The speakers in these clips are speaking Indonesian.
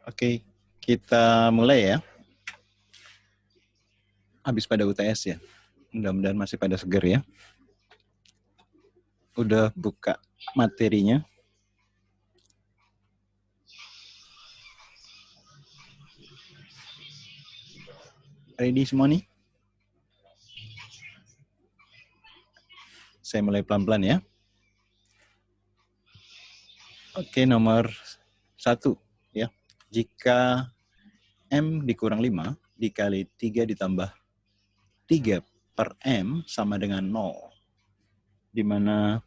Oke, kita mulai ya. Habis pada UTS ya. Mudah-mudahan masih pada seger ya. Udah buka materinya. Ready semua nih? Saya mulai pelan-pelan ya. Oke, nomor 1 ya. Jika M dikurang 5 dikali 3 ditambah 3 per M sama dengan 0. Di mana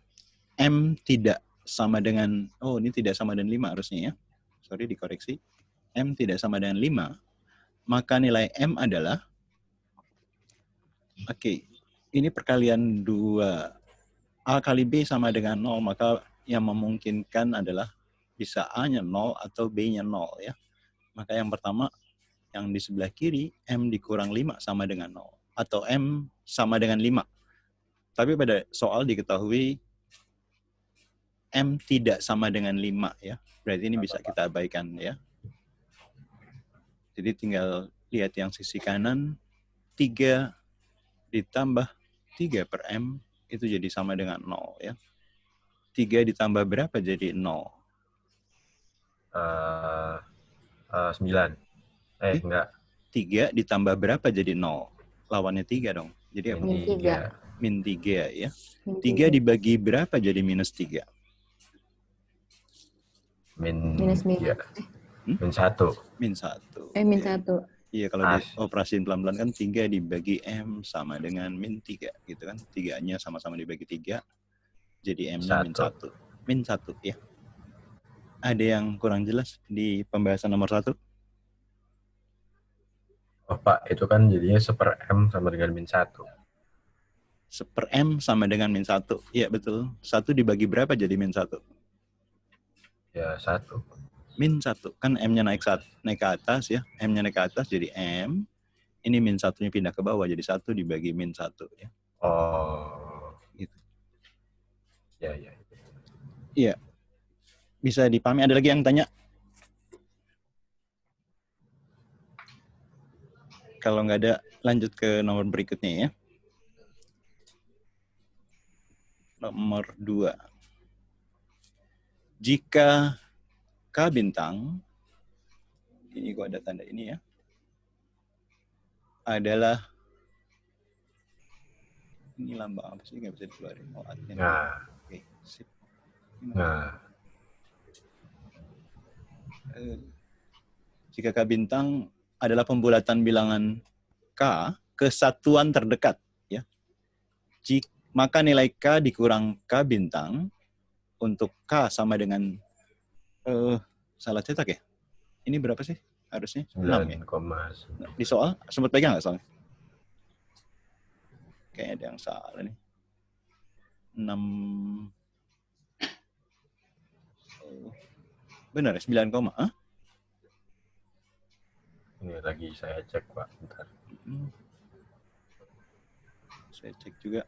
M tidak sama dengan, ini tidak sama dengan 5 harusnya ya. Sorry, dikoreksi. M tidak sama dengan 5, maka nilai M adalah, ini perkalian 2. A kali B sama dengan 0, maka yang memungkinkan adalah bisa A-nya 0 atau B-nya 0 ya. Maka yang pertama, yang di sebelah kiri, M dikurang 5 sama dengan 0. Atau M sama dengan 5. Tapi pada soal diketahui M tidak sama dengan 5 ya. Berarti ini bisa kita abaikan ya. Jadi tinggal lihat yang sisi kanan, 3 ditambah 3 per M itu jadi sama dengan 0 ya. 3 ditambah berapa jadi 0? 9. Enggak. 3 ditambah berapa jadi 0? Lawannya 3 dong. Jadi apa? Min 3. Min 3 ya. Min 3 dibagi berapa jadi minus 3? Minus 3. Min 1. Min 1. Min 1. Iya, kalau dioperasiin pelan-pelan kan 3 dibagi M sama dengan min 3 gitu kan. 3-nya sama-sama dibagi 3. Jadi M-nya min 1. Min 1 ya. Ada yang kurang jelas di pembahasan nomor 1? Oh Pak, itu kan jadinya 1/M sama dengan min 1. 1/M sama dengan min 1. Iya, betul. 1 dibagi berapa jadi min 1? Ya, 1. Min 1. Kan M-nya naik ke atas ya. M-nya naik ke atas jadi M. Ini min 1-nya pindah ke bawah jadi 1 dibagi min 1 ya. Oh. Gitu. Ya. Iya. Bisa dipahami. Ada lagi yang tanya? Kalau nggak ada, lanjut ke nomor berikutnya ya. Nomor 2. Jika K bintang, ini kok ada tanda ini ya, adalah, ini lambang apa sih, nggak bisa dikeluarin. Oke, sip. Jika K bintang adalah pembulatan bilangan K ke satuan terdekat, ya. Maka nilai K dikurang K bintang untuk K sama dengan, salah cetak ya? Ini berapa sih harusnya? 6 ya? Di soal, sempat pegang nggak soalnya? Kayaknya ada yang salah nih. 6. Benar ya? 9, Ini lagi saya cek, Pak. Bentar. Saya cek juga.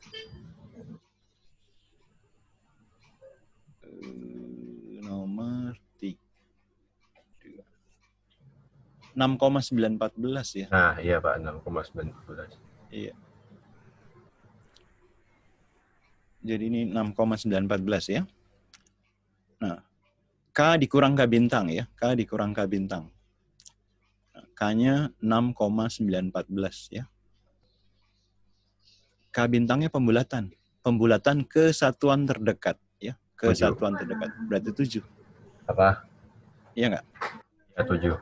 Nomor 3. 6,914 ya. Nah, iya Pak, 6,914. Iya. Jadi ini 6,914 ya. Nah, K dikurang K bintang ya. K dikurang K bintang. Nah, K-nya 6,914 ya. K bintangnya pembulatan. Pembulatan ke satuan terdekat ya. Ke 7. Satuan terdekat. Berarti 7. Apa? Iya nggak? Ya, 7.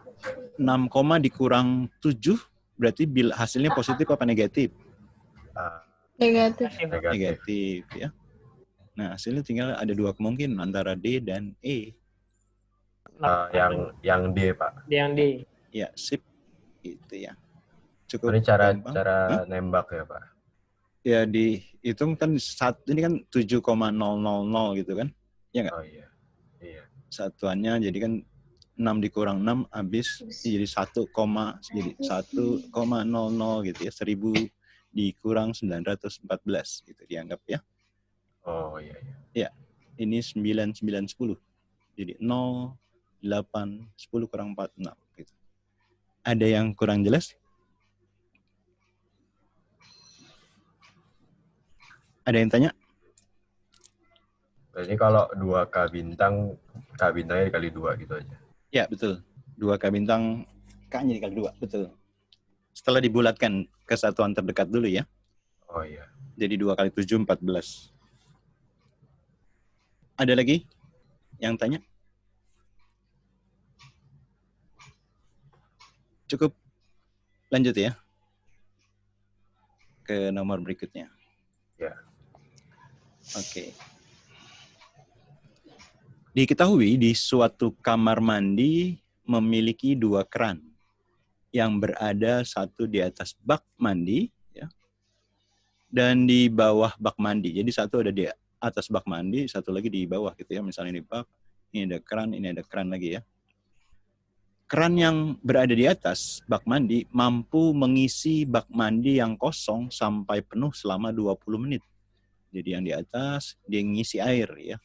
6, dikurang 7 berarti hasilnya positif apa negatif? Negatif ya. Nah, hasilnya tinggal ada 2 kemungkinan antara D dan E. Yang D, Pak. Yang D. Ya, sip. Gitu ya. Cukup. Ini cara nembak ya, Pak. Ya, dihitung kan ini kan 7,000 gitu kan? Ya nggak? Oh iya. Iya. Satuannya jadi kan 6 dikurang 6 habis jadi 1, jadi 1,00 gitu ya. 1000 dikurang 914 gitu dianggap ya. Oh iya. Ya, ini 9910. Jadi 0, 8, 10 kurang 4, 6. Gitu. Ada yang kurang jelas? Ada yang tanya? Berarti kalau 2K bintang, K bintangnya dikali 2 gitu aja. Ya, betul. 2K bintang, K-nya dikali 2. Betul. Setelah dibulatkan ke satuan terdekat dulu ya. Oh iya. Jadi 2 kali 7, 14. Ada lagi yang tanya? Cukup. Lanjut ya. Ke nomor berikutnya. Ya. Oke. Diketahui di suatu kamar mandi memiliki 2 keran yang berada satu di atas bak mandi ya, dan di bawah bak mandi. Jadi satu ada di atas bak mandi, satu lagi di bawah gitu ya. Misalnya ini bak, ini ada keran lagi ya. Keran yang berada di atas bak mandi mampu mengisi bak mandi yang kosong sampai penuh selama 20 menit. Jadi yang di atas dia ngisi air ya,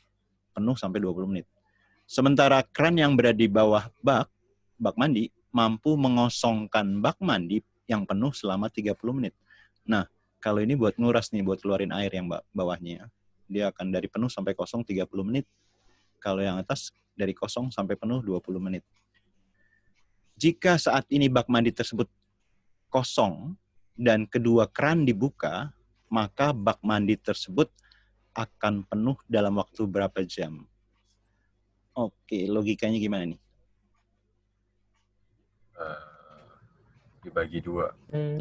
penuh sampai 20 menit. Sementara keran yang berada di bawah bak mandi mampu mengosongkan bak mandi yang penuh selama 30 menit. Nah, kalau ini buat nguras nih, buat keluarin air yang bawahnya. Dia akan dari penuh sampai kosong 30 menit. Kalau yang atas dari kosong sampai penuh 20 menit. Jika saat ini bak mandi tersebut kosong dan kedua keran dibuka, maka bak mandi tersebut akan penuh dalam waktu berapa jam? Oke, logikanya gimana nih? Dibagi 2.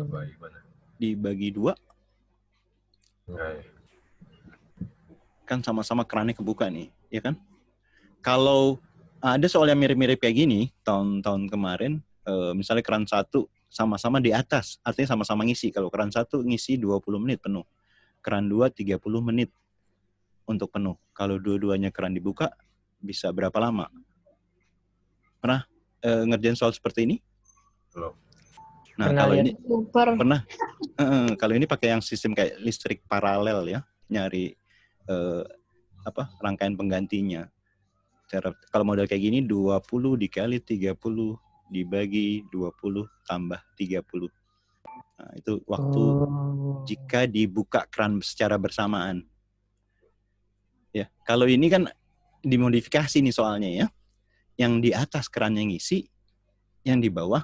Coba gimana? Dibagi 2? Enggak ya. Kan sama-sama kerannya kebuka nih, ya kan? Kalau ada soal yang mirip-mirip kayak gini, tahun-tahun kemarin, misalnya keran 1 sama-sama di atas, artinya sama-sama ngisi. Kalau keran 1 ngisi 20 menit penuh, keran 2 30 menit untuk penuh. Kalau dua-duanya keran dibuka, bisa berapa lama? Pernah ngerjain soal seperti ini? Belum. Nah, Pernah kalau ya. ini pernah. Kalau ini pakai yang sistem kayak listrik paralel ya, nyari rangkaian penggantinya. Kalau model kayak gini 20 dikali 30 dibagi 20 tambah 30. Nah, itu waktu jika dibuka keran secara bersamaan. Ya, kalau ini kan dimodifikasi nih soalnya ya. Yang di atas kerannya ngisi, yang di bawah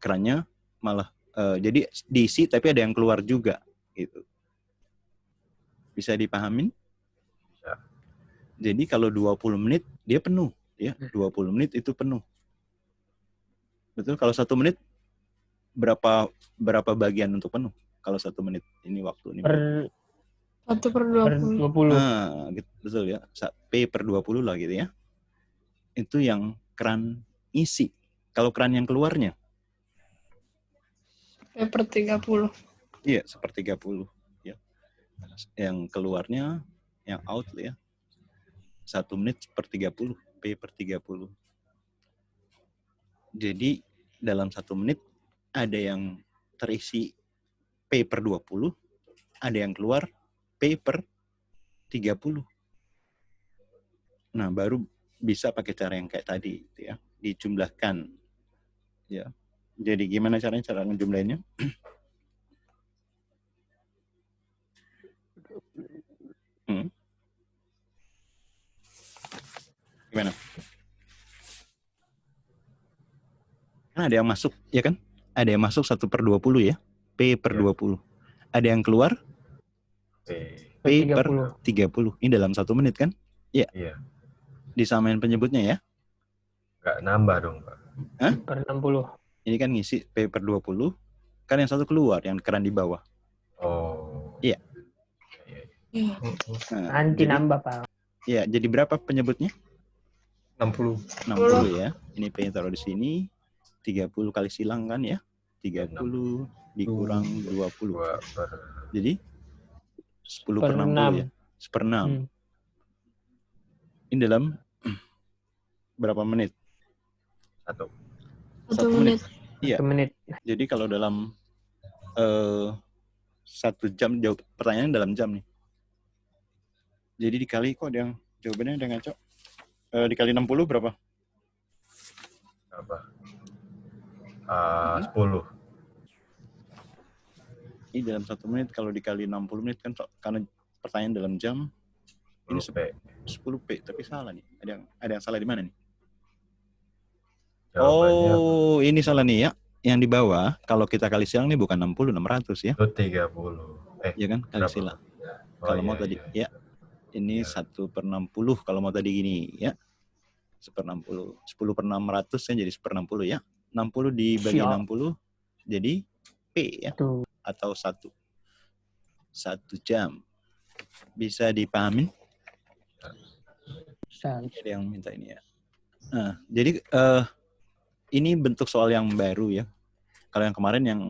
kerannya malah jadi diisi tapi ada yang keluar juga gitu. Bisa dipahamin? Bisa. Jadi kalau 20 menit dia penuh ya, 20 menit itu penuh. Betul, kalau 1 menit berapa bagian untuk penuh? Kalau 1 menit ini waktu ini. 1/20. Nah, gitu, betul ya. P per 20 lah gitu ya. Itu yang keran isi. Kalau keran yang keluarnya? P/30. Iya, 1/30 ya. Yang keluarnya, yang out ya. 1 menit 1/30, P per 30. Jadi dalam 1 menit ada yang terisi P per 20, ada yang keluar P per 30. Nah, baru bisa pakai cara yang kayak tadi gitu ya, dijumlahkan. Ya. Jadi gimana cara ngejumlahinnya? Gimana? Kan ada yang masuk, ya kan? Ada yang masuk 1/20 ya, P per 20. Ada yang keluar P per 30. Ini dalam 1 menit kan? Iya. Iya. Disamain penyebutnya ya. Nggak nambah dong, Pak. Hah? Per 60. Ini kan ngisi P per 20, kan yang satu keluar, yang keran di bawah. Oh. Iya. Iya. Nah, Nanti jadi, nambah, Pak. Iya, jadi berapa penyebutnya? 60. 60 ya. Ini P taruh di sini. 30 kali silang kan ya. 30 dikurang 20. Jadi 10 per 60 ya. 1/6. Ini dalam berapa menit? 1 menit. Iya. 1 menit. Jadi kalau dalam 1 jam, jawab pertanyaan dalam jam nih. Jadi dikali, kok ada yang jawabannya ada ngaco. Dikali 60 berapa? Apa? 10. Ini dalam 1 menit, kalau dikali 60 menit kan karena pertanyaan dalam jam, ini 10P, tapi salah nih. Ada yang salah di mana nih? Jawabannya Oh, ini salah nih ya. Yang di bawah, kalau kita kali silang nih bukan 60, 600 ya. itu 30. Iya kan, kali berapa? silang. Oh, Kalau iya, mau tadi, iya. ya. Ini 1/60, kalau mau tadi gini, ya. 1/60. 10/600 kan jadi 1/60 ya. 60 dibagi Siap. 60, jadi P ya. Tuh. Atau 1 jam. Bisa dipahamin? Ada yang minta ini ya. Nah, jadi ini bentuk soal yang baru ya. Kalau yang kemarin yang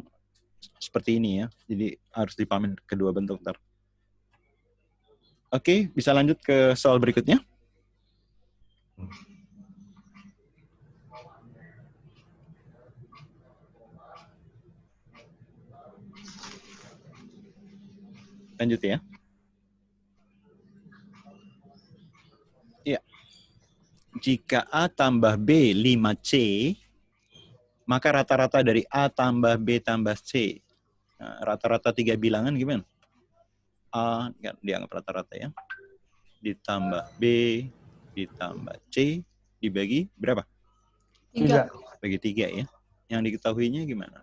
seperti ini ya. Jadi harus dipahamin kedua bentuk ntar. Oke, bisa lanjut ke soal berikutnya. Lanjut ya. Iya. Jika A tambah B 5C, maka rata-rata dari A tambah B tambah C. Nah, rata-rata 3 bilangan gimana? A, dianggap rata-rata ya. Ditambah B, ditambah C, dibagi berapa? 3. Bagi 3 ya. Yang diketahuinya gimana?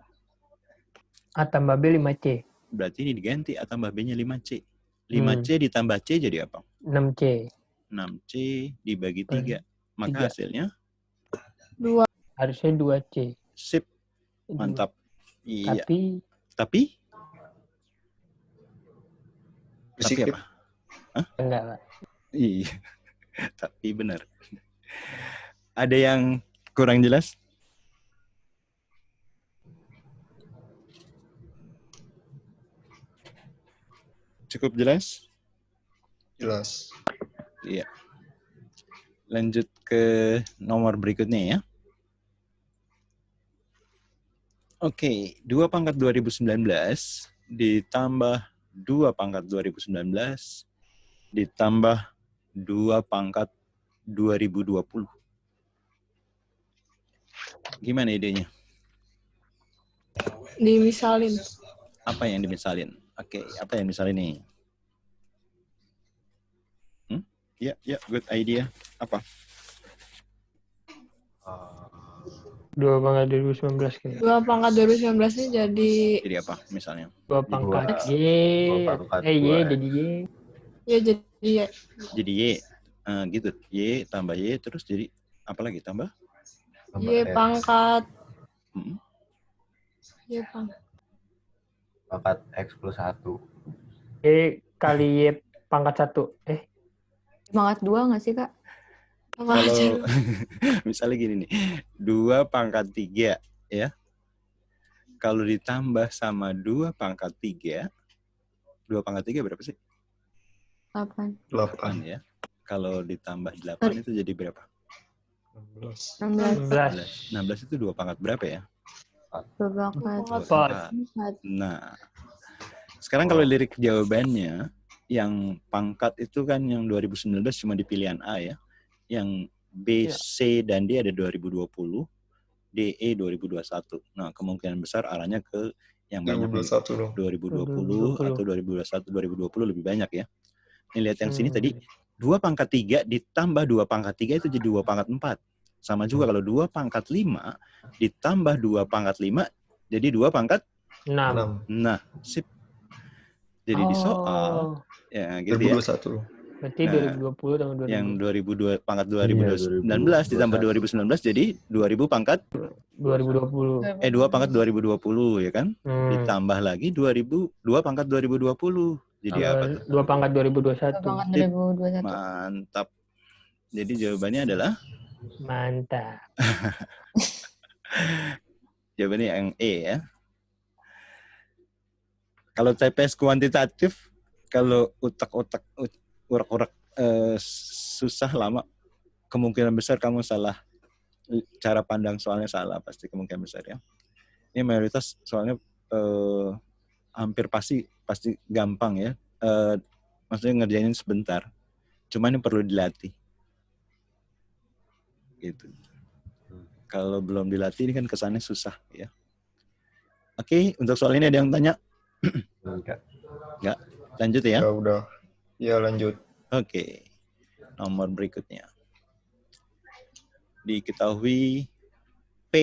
A tambah B 5C. Berarti ini diganti A tambah B-nya 5C. 5C ditambah C jadi apa? 6C. 6C dibagi 3. Maka 3. hasilnya? 2. Harusnya 2C. Sip. Mantap. Iya. Tapi? Tapi apa? Hah? Enggak, Pak. Iya. Tapi benar. Ada yang kurang jelas? Cukup jelas? Jelas. Iya. Lanjut ke nomor berikutnya ya. Oke, 2 pangkat 2019 ditambah 2 pangkat 2019 ditambah 2 pangkat 2020. Gimana idenya? Dimisalin. Apa yang dimisalin? Oke, apa yang misalin nih? Ya, good idea. Apa? 2 pangkat 2019 kayaknya. 2 pangkat 2019 ini Jadi apa misalnya? 2 pangkat Y. pangkat Y dua. jadi Y. ya jadi ya. Jadi Y. Gitu. Y tambah Y terus jadi apa lagi tambah? Y pangkat Hmm. Y pangkat Pangkat X plus 1. Y kali Y pangkat 1. Pangkat 2 nggak sih, Kak? Kalau misalnya gini nih, 2 pangkat 3 ya. Kalau ditambah sama 2 pangkat 3, 2 pangkat 3 berapa sih? 8. 8. Ya. Kalau ditambah 8 itu jadi berapa? 16. 16 itu 2 pangkat berapa ya? 2 pangkat 4. 4. Nah, sekarang kalau lirik jawabannya, yang pangkat itu kan yang 2019 cuma di pilihan A ya. Yang B, C, dan D ada 2020, DE 2021. Nah, kemungkinan besar arahnya ke yang banyak 2020 atau 2021, 2020 lebih banyak ya. Ini lihat yang sini tadi, 2 pangkat 3 ditambah 2 pangkat 3 itu jadi 2 pangkat 4. Sama juga kalau 2 pangkat 5 ditambah 2 pangkat 5 jadi 2 pangkat 6. Nah, sip. Jadi di soal ya gitu 2021. ya. Berarti 2020 tambah 2020. Yang 2002 pangkat 2019 ditambah 2019 jadi 2000 pangkat 2020. 2 pangkat 2020 ya kan? Ditambah lagi 2 pangkat 2020. Jadi apa tuh? 2 pangkat 2021. 2 pangkat 2021. Mantap. Jadi jawabannya adalah Mantap. jawabannya yang E ya. Kalau TPS kuantitatif, kalau urak-urak susah lama, kemungkinan besar kamu salah. Cara pandang soalnya salah, pasti kemungkinan besar ya. Ini mayoritas soalnya hampir pasti gampang ya. Maksudnya ngerjainin sebentar. Cuman ini perlu dilatih. Gitu. Kalau belum dilatih ini kan kesannya susah ya. Oke, untuk soal ini ada yang tanya? Enggak. Lanjut ya. Ya udah. Ya lanjut. Oke. Nomor berikutnya. Diketahui P,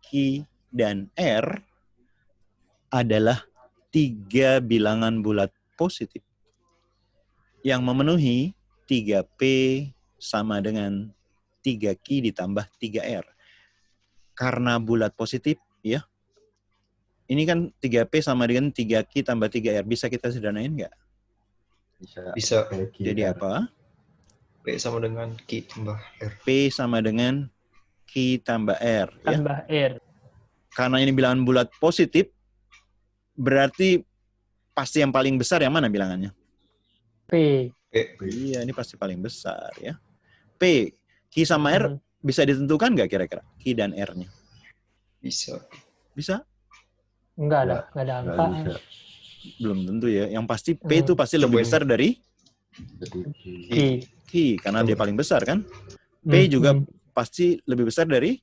Q, dan R adalah 3 bilangan bulat positif yang memenuhi 3P sama dengan 3Q ditambah 3R. Karena bulat positif, ya. Ini kan 3P sama dengan 3Q tambah 3R. Bisa kita sederhanain nggak? Bisa. Jadi apa? P sama dengan Q tambah R. P sama dengan Q tambah R. Ya. Tambah R. Karena ini bilangan bulat positif, berarti pasti yang paling besar yang mana bilangannya? P. Iya, ini pasti paling besar ya. P, Q sama R bisa ditentukan nggak kira-kira? Q dan R-nya? Bisa. Bisa? Enggak ada Nggak angka. bisa. Belum tentu ya. Yang pasti P itu pasti lebih Cobain. besar dari Jadi Q. Q, karena dia paling besar kan. P juga pasti lebih besar dari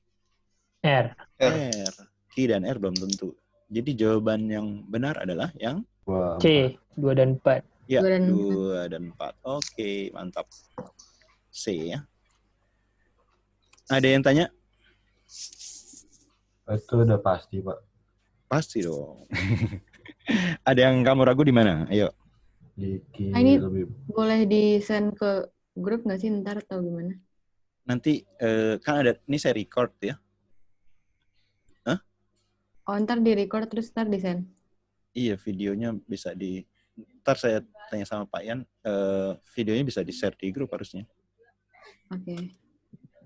R. R. R. Q dan R belum tentu. Jadi jawaban yang benar adalah yang gua C. 2 dan 4. ya, 2 dan 2 dan 4. Oke, mantap. C ya. Ada yang tanya? itu udah pasti, Pak. Pasti dong. Ada yang kamu ragu di mana? Ayo. Di Ini lebih boleh di-send ke grup nggak sih ntar atau gimana? Nanti kan ada, ini saya record ya. Oh, ntar di-record terus ntar di-send. Iya, videonya bisa di... Ntar saya tanya sama Pak Yan, videonya bisa di-share di grup harusnya. Oke.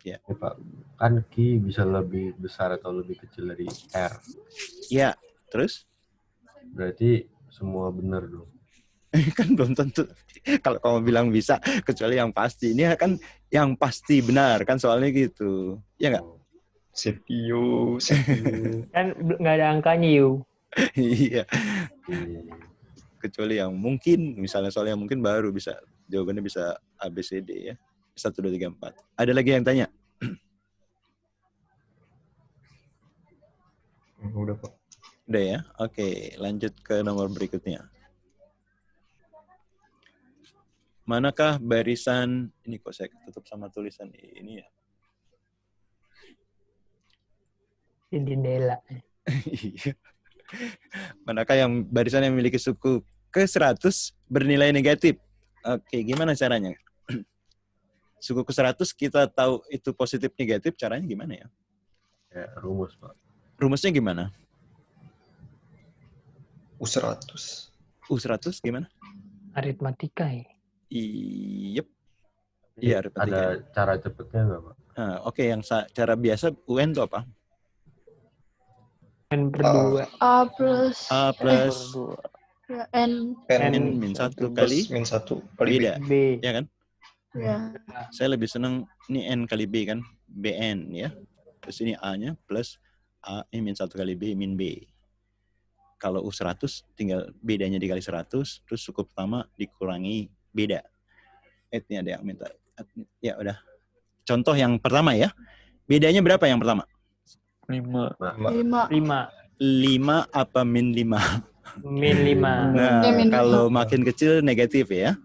ya, Pak. Kan Q bisa lebih besar atau lebih kecil dari R. Iya, terus? Berarti semua benar dong. Kan belum tentu. Kalau kamu bilang bisa, kecuali yang pasti. Ini kan yang pasti benar, kan soalnya gitu. Iya nggak? CPU. Kan nggak ada angkanya yuk. Iya. Iya. Kecuali yang mungkin, misalnya soal yang mungkin baru bisa, jawabannya bisa ABCD ya. 1, 2, 3, 4. Ada lagi yang tanya? Udah, Pak. Udah ya? Oke, lanjut ke nomor berikutnya. Manakah barisan, ini kok saya tutup sama tulisan ini ya? Di jendela. Iya. Manakah yang barisan yang memiliki suku ke-100 bernilai negatif? Oke, gimana caranya? Suku ke-100 kita tahu itu positif negatif, caranya gimana ya? Ya, rumus, Pak. Rumusnya gimana? U100. U100 gimana? Aritmatika ya. Iya, Ada aritmatika. cara cepetnya nggak, Pak? Nah, oke, yang cara biasa UN itu apa? N per 2. A plus A plus ya, N. N min 1 kali Min 1 kali B. beda, B. ya kan? Ya. Saya lebih senang ini N kali B kan, BN ya. Terus ini A-nya plus A min 1 kali B min B. Kalau U100 tinggal bedanya dikali 100, terus suku pertama dikurangi beda. Ini ada yang minta. Ya udah. Contoh yang pertama ya. Bedanya berapa yang pertama? 5. 5. 5 apa min 5? Min 5. Nah, Ya, min kalau makin kecil negatif ya.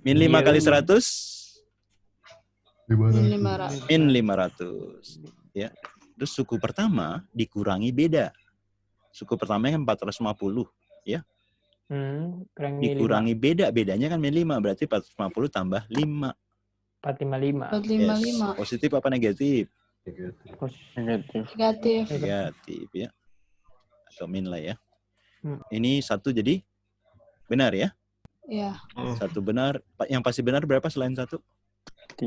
Min 5 Iya. kali 100, Min 500. min 500. Ya. Terus suku pertama dikurangi beda. Suku pertamanya kan 450. Kurangi Dikurangi beda. Bedanya kan min 5. Berarti 450 tambah 5. 455. 455. Positif apa negatif? Negatif. Negatif. Negatif ya. Atau min lah ya. Hmm. Ini 1 jadi benar ya. Ya. 1 benar. Yang pasti benar berapa selain 1? 2.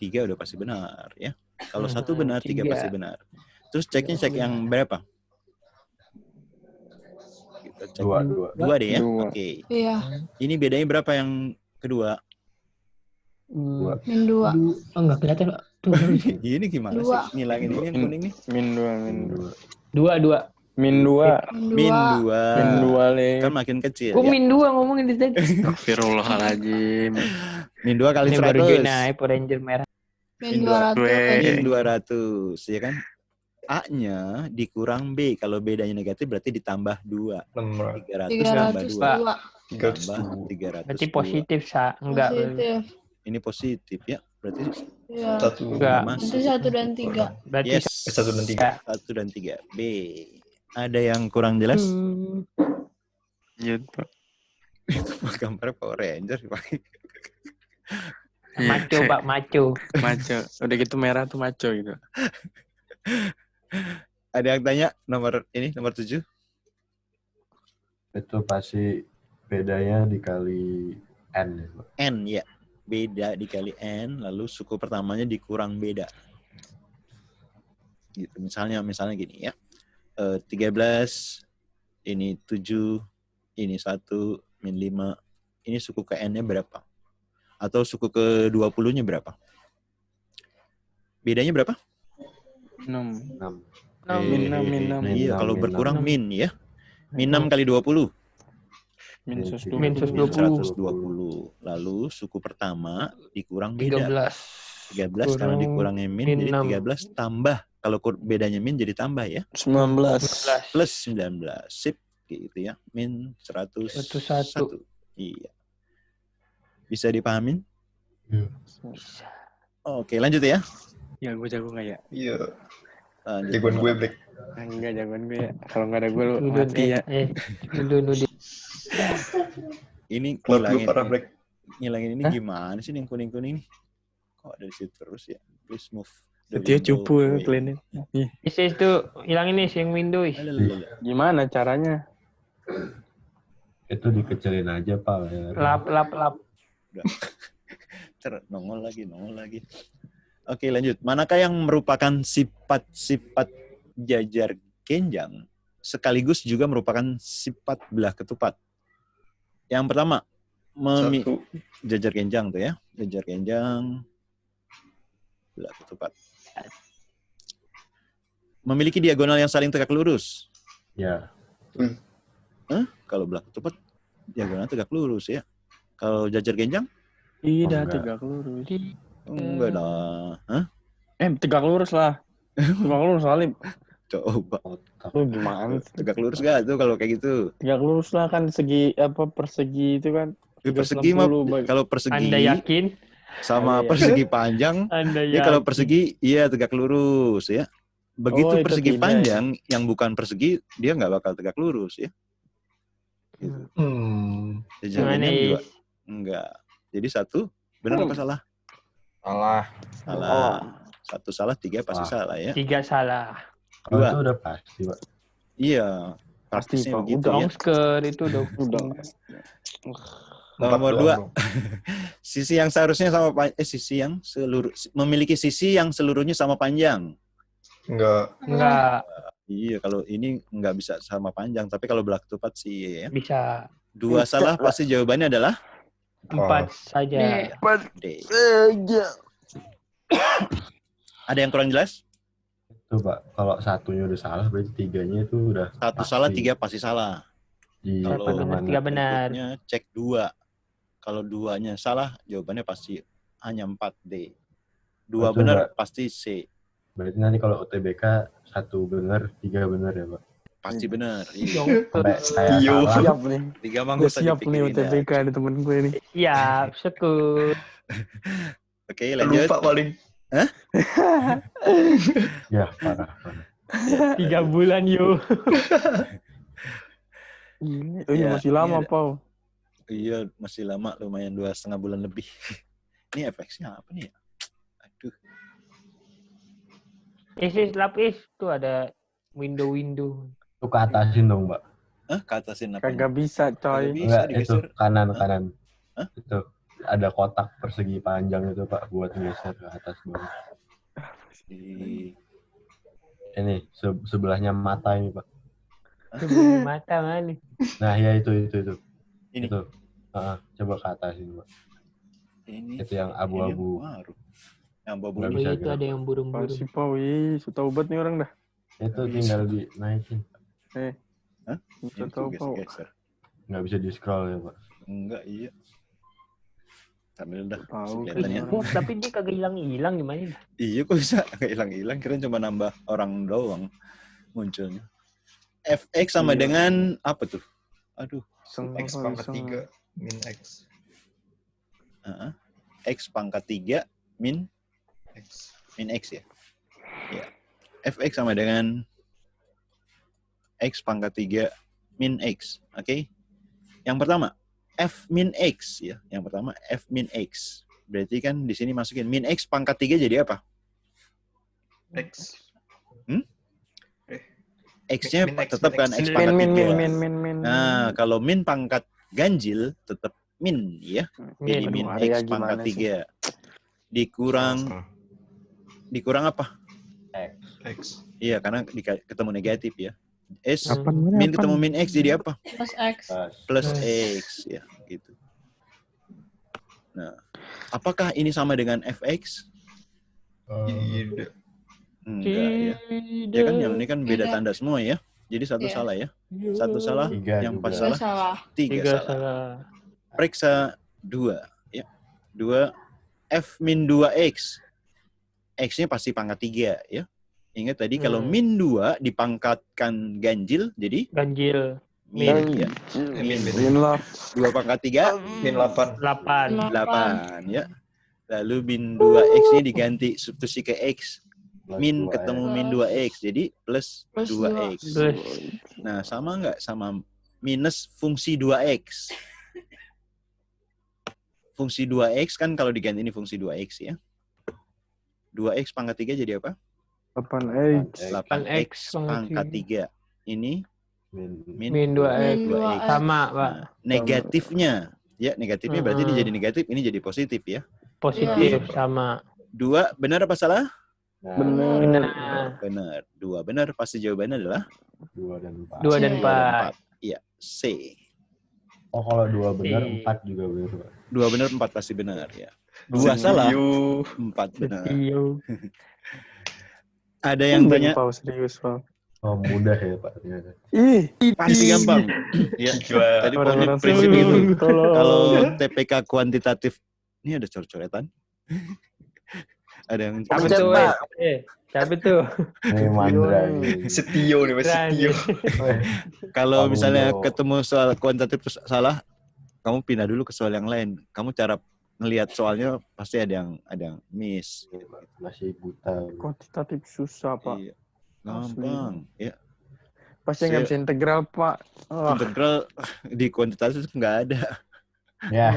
3 udah pasti benar ya. Kalau 1 Hmm, benar, 3 3. pasti benar. Terus ceknya cek yang berapa? Kita cek 2. 2 deh ya. 2. Oke. Iya. Ini bedanya berapa yang kedua? Min 2. Oh, enggak kelihatan. Tuh. Ini gimana 2. sih? Ngilangin ini yang kuning nih. Min 2. 2. Min 2. Min 2. Min 2, Le. Kan makin kecil Kok ya. min 2 ngomongin di tadi? Astagfirullahaladzim. Min 2 kali Ini baru 100. naik Power Ranger merah. Min 200 tadi. Min 200, ya kan? A-nya dikurang B. Kalau B-nya negatif berarti ditambah 2. 300 tambah 2. 302. Tambah 302. Berarti positif, Sa. Enggak. Positif. Ini positif ya. Berarti Iya. Enggak. masuk. Nanti 1 dan 3. Berarti Yes. 1 dan 3. 1 dan 3. B. Ada yang kurang jelas? Iya, Pak. Gambar Power Ranger. maco, Pak, maco. Maco. Udah gitu merah tuh maco gitu. Ada yang tanya nomor 7? Itu pasti bedanya dikali N ya, Pak. N ya. Beda dikali N, lalu suku pertamanya dikurang beda. Gitu. Misalnya gini ya. 13, ini 7, ini 1, min 5. Ini suku ke N-nya berapa? Atau suku ke 20-nya berapa? Bedanya berapa? 6. 6. Min 6, min 6. Nah, iya, Min kalau 6, berkurang min min ya. Min 6 kali 20. Min 120. Min 120. 120. Lalu suku pertama dikurang beda. 13 karena Kurang dikurangin min, min jadi 6. 13 tambah. Kalau bedanya min jadi tambah ya. 19. Plus 19. Sip. Gitu ya. Min 101. Iya. Bisa dipahamin? Bisa. Oke, lanjut ya. Ya, gue jago nggak ya? Iya. Lanjut. Jagoan gue Black. Enggak, jagoan gue ya. Kalau nggak ada gue lu Nudun, mati ya. Nudun. Ini Klub lu parah Black. ngilangin ini Hah? gimana sih yang kuning-kuning nih? Kok ada di situ terus ya? Please move. the Dia window cupu ya, away. kalian. Ih, Isis tuh hilang ini sih yang Windows. Alalala. gimana caranya? Itu dikecilin aja, Pak. Ya. Lap. Nongol lagi. Oke, lanjut. Manakah yang merupakan sifat-sifat jajar genjang sekaligus juga merupakan sifat belah ketupat? Yang pertama, 1. jajar genjang tuh ya. Jajar genjang belah ketupat. Memiliki diagonal yang saling tegak lurus. Ya. Kalau belah ketupat diagonal tegak lurus ya. Kalau jajar genjang? Tidak, enggak. tegak lurus. Enggak lah. Hah? Tegak lurus lah. Tegak lurus Salim. Coba. Otak. Lu gimana? Tegak lurus gak tuh kalau kayak gitu? Tegak lurus lah kan persegi itu kan. Persegi mah 360, kalau persegi Anda yakin? sama Anda persegi panjang, Anda ya yakin? kalau persegi iya tegak lurus ya. Begitu Oh, itu persegi tidak, panjang yang bukan persegi dia nggak bakal tegak lurus ya. Gitu. Gimana Jajarnya juga Is? enggak. Jadi 1 benar apa salah? Salah. Salah. 1 salah, 3 pasti salah ya. 3 salah. Kalau Dua. itu udah pasti, Pak. Iya. Pasti, Praktisnya Pak. begitu ya. Dongsker itu Udah. Nomor 2. Sisi yang seharusnya sama sisi yang memiliki sisi yang seluruhnya sama panjang. Enggak Iya, kalau ini nggak bisa sama panjang, tapi kalau belah ketupat sih ya. bisa. 2 salah pasti jawabannya adalah 4 saja. D. Ada yang kurang jelas? Itu, Pak. Kalau satunya udah salah, berarti 3-nya itu udah 1 pasti. salah, 3 pasti salah. Iya, Kalau benar, mana? 3 benar. Berikutnya cek 2. Kalau 2-nya salah, jawabannya pasti hanya 4D. 2 Betul, benar Pak. pasti C. Berarti nanti kalau UTBK 1 benar, 3 benar ya, Pak? Pasti benar. Iya. Sampai saya Iyo. salah. Siap nih. 3 mah Gue nggak usah siap nih dipikirin UTBK ya. ada temen gue nih. Siap, sekut. Oke, lanjut. Lupa paling. Ya, parah. 3 bulan yuk. Gila, Ya, masih lama, ini ada- Pau. Iya, masih lama, lumayan 2,5 bulan lebih. Ini efeknya apa nih ya? Aduh. Isis lapis tuh ada window. Itu ke atasin dong, Pak. Ke atasin apa? Kagak bisa, coy. Bisa Enggak, itu digeser. kanan. Hah? Itu ada kotak persegi panjang itu, Pak, buat geser ke atas bawah. Ini sebelahnya mata ini, Pak. Sebelum mata mana? Nah, ya itu. Ini. Itu. Coba ke atas ini, Pak. Ini. Itu yang abu-abu. Ini baru. Yang abu-abu. Nggak Oh bisa iya, itu gerak. ada yang Apa burung-burung. sih, Pau? Ih, suka obat nih orang dah. Itu Nggak tinggal dinaikin. Suka Ini tahu, tuh Pau. geser. Nggak bisa di-scroll ya, Pak. Enggak, iya. Sambil dah Tahu kelihatan ya. kan. Tapi dia kagak hilang-hilang gimana? Iya kok bisa nggak hilang-hilang, kira cuma nambah orang doang munculnya. Fx sama dengan apa tuh? Aduh, X pangkat 3 min X. X pangkat 3 min X. X ya. Ya. Fx sama dengan X pangkat 3 min X. Oke. Yang pertama, F min X ya. Yang pertama F min X. Berarti kan di sini masukin min X pangkat 3 jadi apa? X. X-nya Min X, tetap min kan X. X pangkat 3. Min. Nah, kalau min pangkat ganjil tetap min ya. Jadi min Aduh, Arya X pangkat gimana 3 dikurang apa? X. Iya, karena ketemu negatif ya. S Apaan, min apaan? ketemu min X jadi apa? Plus X. Plus X ya, gitu. Nah, apakah ini sama dengan Fx? Tidak. Enggak ya. Ya kan yang ini kan beda Tidak. tanda semua ya. Jadi satu Iya. salah ya. Satu salah, Tiga yang juga. pas Dua salah, salah. tiga salah. salah. Periksa 2 ya. 2 F min 2X. X-nya pasti pangkat 3 ya. Ingat tadi kalau min 2 dipangkatkan ganjil jadi Ganjil min ya. Min lah. 2 pangkat 3 Min 8. 8. 8 ya. Lalu min 2X-nya diganti substitusi ke X. Min ketemu min 2X jadi plus Plus 2X. Plus. Nah, sama nggak sama minus fungsi 2X? Fungsi 2X kan kalau diganti ini fungsi 2X ya. 2X pangkat 3 jadi apa? 8X. 8X pangkat 3. Ini Min 2X. 2X. Sama, Pak. Nah, negatifnya ya, negatifnya berarti ini jadi negatif, ini jadi positif ya. Positif sama. 2 benar apa salah? Benar. Benar. Benar. 2 benar, pasti jawabannya adalah 2 dan 4. 2 dan 4. Iya, C. Oh, kalau 2 benar, Iya. 4 juga benar, Pak. 2 benar, 4 pasti benar ya. 2 salah, Setuju. 4 benar. Iya. Ada yang tanya, Pau, serius, Pau. Oh, mudah ya, Pak. Ternyata. Ih, pasti gampang. Ya, Gila. tadi orang-orang prinsip sini. itu. Tolong. Kalau TPK kuantitatif, ini ada coret-coretan. Ada yang Siapa tuh, siapa tuh? Ini Mandra ini. Setio nih, Mas. Setio. kalau Pamulo. misalnya ketemu soal kuantitatif terus salah, kamu pindah dulu ke soal yang lain. Kamu cara ngelihat soalnya pasti ada yang miss. Masih buta. Kuantitatif susah, Pak. Iya. Gampang. Ya. Pasti nggak bisa integral, Pak. Oh, Integral di kuantitatif nggak ada. Ya,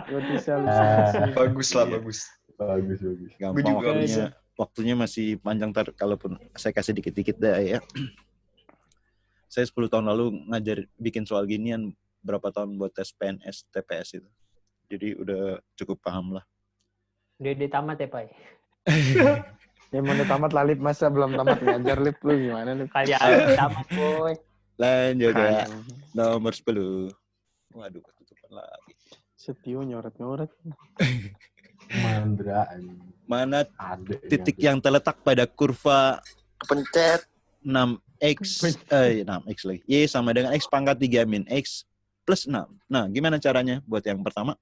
Vertikalisasi. Bagus lah, bagus. bagus. Gampang juga waktunya masih panjang kalaupun saya kasih dikit-dikit dah ya. Saya 10 tahun lalu ngajar bikin soal ginian berapa tahun buat tes PNS, TPS itu. Jadi udah cukup paham lah. Udah tamat ya, Pak? Ya mau tamat lalip masa belum tamat ngajar lip lu gimana lu? Kayak tamat, boy. Lanjut ya. Kan. Nomor 10. Waduh, ketutupan lagi. Setio nyoret-nyoret. Mandra. Mana Ada titik yang terletak pada kurva Pencet. 6x 6x lagi. Y sama dengan x pangkat 3 min x plus 6. Nah, gimana caranya buat yang pertama?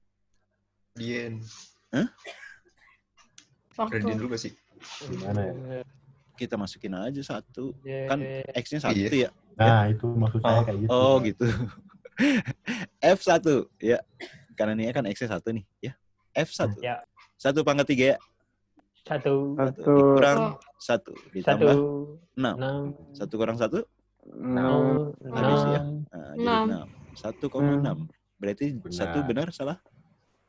Dien. Faktor. Gradient dulu gak sih? Gimana ya? Kita masukin aja 1. Iya. Kan x-nya 1 ya. Nah, itu maksud saya kayak gitu. Oh, Pak. gitu. F1 ya. Karena ini kan x-nya 1 nih ya. F1. Ya. 1 pangkat 3 ya. 1. Dikurang 1 ditambah 6. 6. 1 kurang 1 Habis ya. Nah, jadi 6. 1,6. Berarti Benar. 1 benar salah?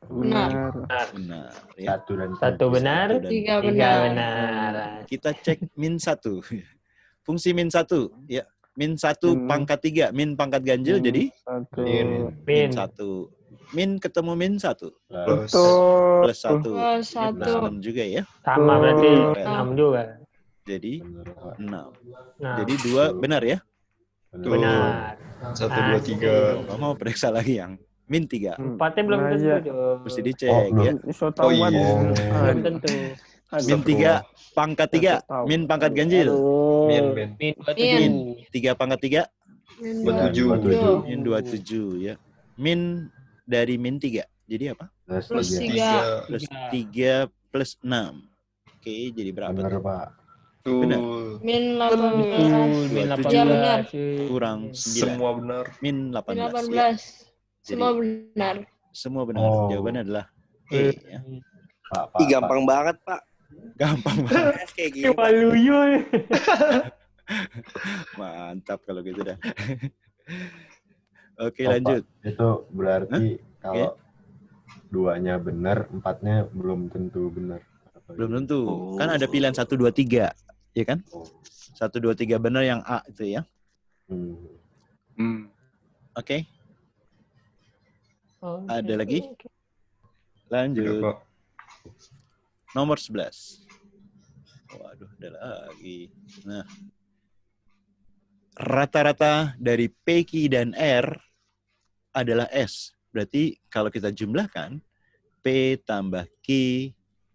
Benar. Benar ya. 1 dan 1 benar, 1 dan 3 3 benar. benar. Kita cek min 1. Fungsi min 1 ya. Min 1 pangkat 3, min pangkat ganjil jadi Satu. min Min. 1. Min ketemu min 1 Plus. Betul. plus 1. Plus Ini plus 1. 6 juga ya. Sama berarti Keren. 6 juga. Jadi Benar, Pak. 6. Nah, Jadi 2 benar ya. benar. 1, 2, 3. Kalau mau periksa lagi yang min 3. 4-nya belum Nah, tentu, iya. dong. Mesti dicek belum. ya. So tahu Oh, iya. Belum tentu. Min 3 pangkat 3, min pangkat ganjil. Min. Min Min. 3 pangkat 3, Min 27. 27. min 27 ya. Min dari min 3. Jadi apa? Plus Plus 3. 3. Plus 3 plus 6. Oke, jadi berapa Bener, tuh? Pak. Benar. Tuh. Min Betul, 18. min 18. Iya, benar. Kurang 9. Semua benar. Min Min 18. Ya. 18. Semua benar. Semua benar. Oh. Jawabannya adalah E. Ya. Pak. Ih, gampang banget, Pak. Gampang banget. Kayak gini, Pak. Waluyo. Mantap kalau gitu dah. Oke, Oh, lanjut. Pak, itu berarti kalau 2-nya benar, 4-nya belum tentu benar. Belum tentu. Kan ada pilihan 1, 2, 3. Ya kan? Oh. 1, 2, 3 benar yang A itu ya. Oke. Ada lagi? Lanjut. Udah, Pak. Nomor 11. Waduh, ada lagi. Nah. Rata-rata dari P, Q, dan R adalah S. Berarti kalau kita jumlahkan, P tambah Q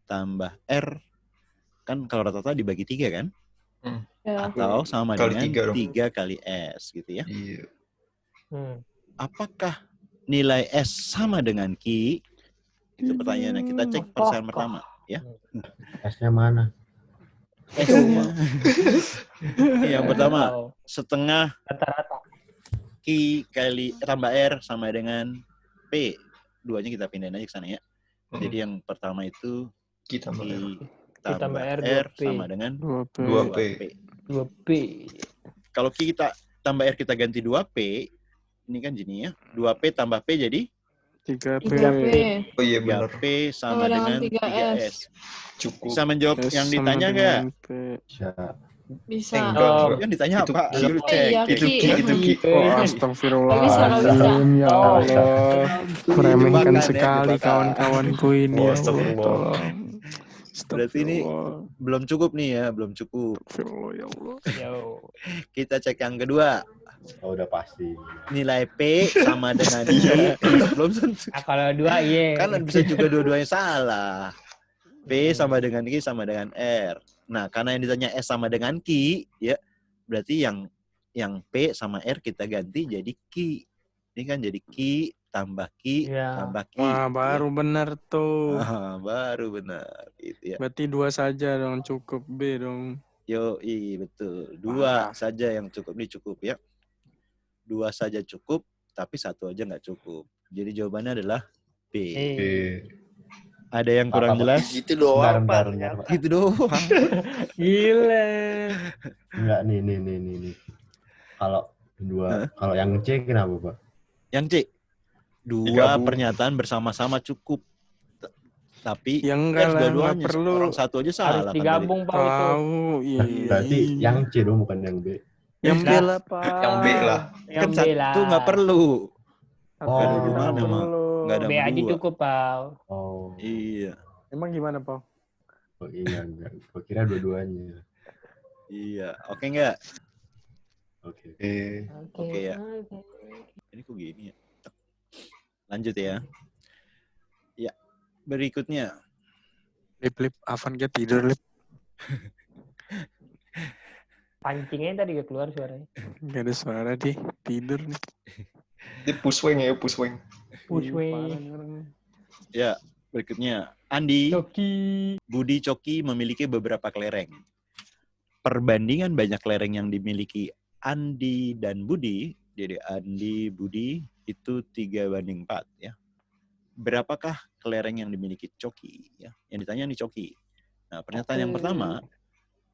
tambah R, kan kalau rata-rata dibagi 3 kan? Ya. Atau sama Kali dengan 3 dong. 3 kali S gitu ya. Iya. Apakah nilai S sama dengan Q? Itu pertanyaannya. Kita cek persamaan pertama. Ya. S-nya mana? S-nya. Yang pertama, setengah Rata-rata. Q kali tambah R sama dengan P. Duanya kita pindahin aja ke sana ya. Jadi yang pertama itu Kita Q tambah tambah R, R 2P. sama dengan 2P. 2P. Kalau Q kita tambah R kita ganti 2P, ini kan gini ya. 2P tambah P jadi 3P. 3P. Oh iya benar. 3P sama Sama dengan dengan 3S. Cukup. Bisa menjawab yang ditanya nggak? Bisa. Bisa. Enggak, Oh. enggak. Yang ditanya Itu apa? Q. Lu cek. Iya, Itu Ki. Ki, itu Ki. Oh, Nggak bisa, astagfirullahaladzim. Ya Allah. Meremehkan Jebakan ya, sekali jebakan. kawan-kawanku ini. Oh, Ya Allah, astagfirullah. tolong. Berarti ini belum cukup nih ya, belum cukup. Astagfirullah, ya Allah. Yo. Kita cek yang kedua. Oh, udah pasti. Nilai P sama dengan I. Belum tentu. Nah, kalau 2 iya. Kan bisa juga dua-duanya salah. P sama dengan Q sama dengan R. Nah, karena yang ditanya S sama dengan Q, ya berarti yang P sama R kita ganti jadi Q. Ini kan jadi Q tambah Q Ya. tambah Q. Wah, baru benar tuh. Baru benar. Gitu ya. Berarti 2 saja dong, cukup B dong. Yoi, betul. 2 saja yang cukup. Ini cukup ya. 2 saja cukup, tapi 1 aja nggak cukup. Jadi jawabannya adalah B. Ada yang kurang Apa, jelas? Gitu doang, Pak. Bentar. Gitu doang. Gila. Enggak, nih. Kalau yang C kenapa, Pak? Yang C. 2 Digabung. pernyataan bersama-sama cukup. Tapi Ya enggak lah, dua-duanya. enggak perlu. Orang 1 aja salah. Harus kan digabung, Pak, itu. Tahu, iya. Berarti yang C dong, bukan yang B. Yang B Nah. lah, Pak. Yang B lah. Kan Yang B lah. 1 nggak perlu. Oh, gimana emang? Nggak ada B aja berdua. cukup, Pak. Oh, Iya. Emang gimana, Pak? oh iya enggak. Gua kira dua-duanya. Iya. Oke nggak? Oke. Oke ya. Ini kok gini ya? Lanjut ya. Ya. Berikutnya. Lip, Avan dia tidur, Lip. Pancingnya tadi gak keluar suaranya. Gak ada suara dia, tidur nih. Dia pusweng ya, pusweng. Pushway. Ya. Berikutnya. Andi, Coki. Budi, Coki memiliki beberapa kelereng. Perbandingan banyak kelereng yang dimiliki Andi dan Budi, jadi Andi, Budi, itu 3:4 ya. Berapakah kelereng yang dimiliki Coki? Ya, yang ditanya nih Coki. Nah, pernyataan yang pertama,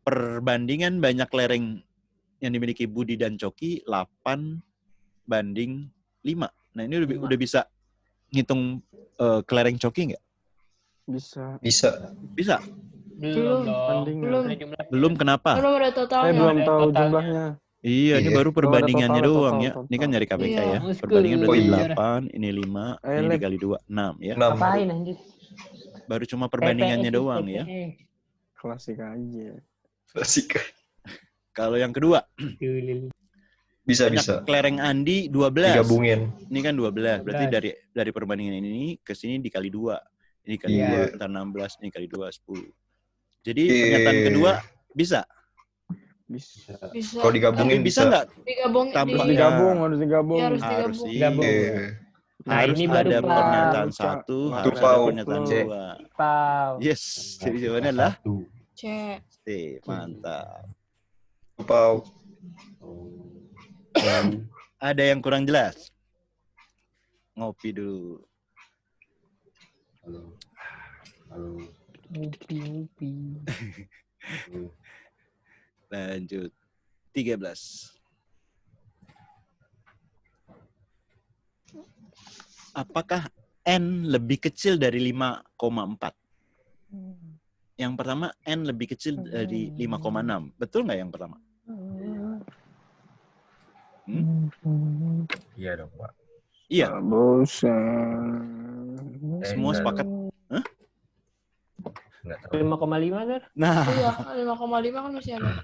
perbandingan banyak kelereng yang dimiliki Budi dan Coki 8:5. Nah, ini udah bisa ngitung kelereng Coki nggak? Bisa. Bisa. Belum dong. Belum. Belum kenapa? Belum ada totalnya. Belum tahu Totalnya. jumlahnya. Iya, ini Iya. baru perbandingannya total, doang total, ya. total. Ini kan nyari KPK Iya. ya. Muskul. Perbandingan berarti Oh, iya. 8, ini 5, Ayo, ini Lep. dikali 2, 6 ya. 6. Apain anjir? Baru cuma perbandingannya TPS, doang ya. TPS. Klasik aja. Klasik. Kalau yang kedua, Bisa. banyak kelereng Andi 12. Digabungin. Ini kan 12. Berarti dari perbandingan ini ke sini dikali 2. Ini kali Iya. 2, ntar 16, ini kali 2, 10. Jadi Iya. pernyataan kedua bisa. Bisa. Bisa. Kalau digabungin Tapi bisa nggak? Digabung. Tambah. Harus digabung, harus digabung. Iya, harus Harus digabung. iya. Gabung. Harus ini baru ada Pau. pernyataan Cak. satu, Wah, harus Pau. ada pernyataan Pau. dua. Pau. Yes, jadi jawabannya adalah Satu. C. C. Mantap. Pau. Ada yang kurang jelas? Ngopi dulu. Halo. Halo. Ngopi. Halo. Lanjut. 13. Apakah N lebih kecil dari 5,4? Yang pertama, N lebih kecil dari 5,6. Betul nggak yang pertama? Iya dong, Pak. Iya. Bosan. Semua enggak sepakat. dong. Hah? Enggak tahu. 5,5 kan? Nah, Iya, 5,5 kan masih ada.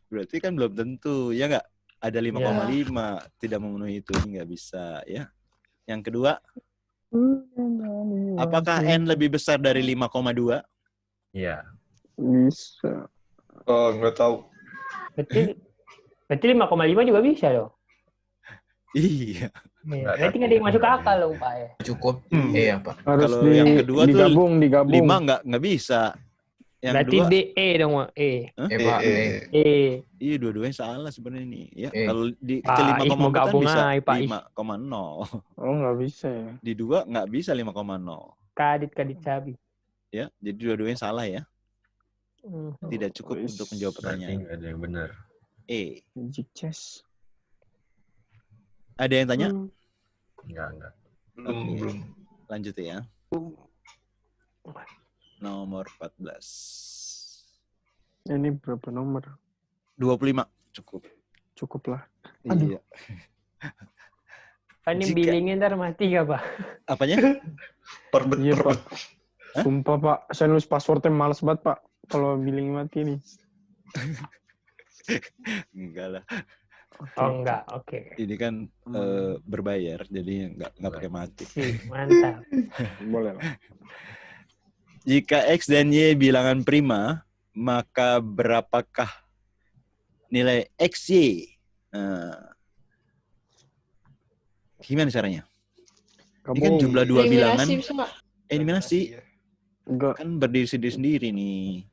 berarti kan belum tentu. Ya nggak? Ada 5,5. Tidak memenuhi itu. Ini nggak bisa. Ya. Yang kedua, apakah N lebih besar dari 5,2? Iya. Bisa. Oh, nggak tahu. Berarti 5,5 juga bisa dong. Iya. Nggak, Berarti nggak ada yang masuk akal dong, Pak. Ya. Cukup. Iya, Pak. Harus Kalau yang kedua tuh digabung. 5 nggak bisa. Yang Berarti kedua, D, E dong, Pak. E. Pak. E. iya dua-duanya salah sebenarnya ini. Ya, kalau di Pak, kecil Is mau 5,4 kan gabung bisa aja, Pak Is. 5,0. Oh, nggak bisa ya. Di 2 nggak bisa 5,0. Kadit sabi. Ya, jadi dua-duanya salah ya. Tidak cukup Is. untuk menjawab Berarti pertanyaan. nggak ada yang benar. E. Magic chess. Ada yang tanya? Enggak. Belum. Lanjut ya. Nomor 14. Ini berapa nomor? 25. Cukup. Cukup lah. Iya. Kan ini Jika- billingnya ntar mati gak, Pak? Apanya? Perbet. Iya, Pak. Sumpah, Pak. Saya nulis passwordnya males banget, Pak. Kalau billing mati nih. Enggak lah. Oh, enggak. Oke. Ini kan berbayar, jadi nggak pakai mati. Mantap. Boleh lah. Jika X dan Y bilangan prima, maka berapakah nilai XY? Gimana caranya? Ini kan jumlah dua bilangan. Eliminasi bisa nggak? Eliminasi Enggak. kan berdiri sendiri nih.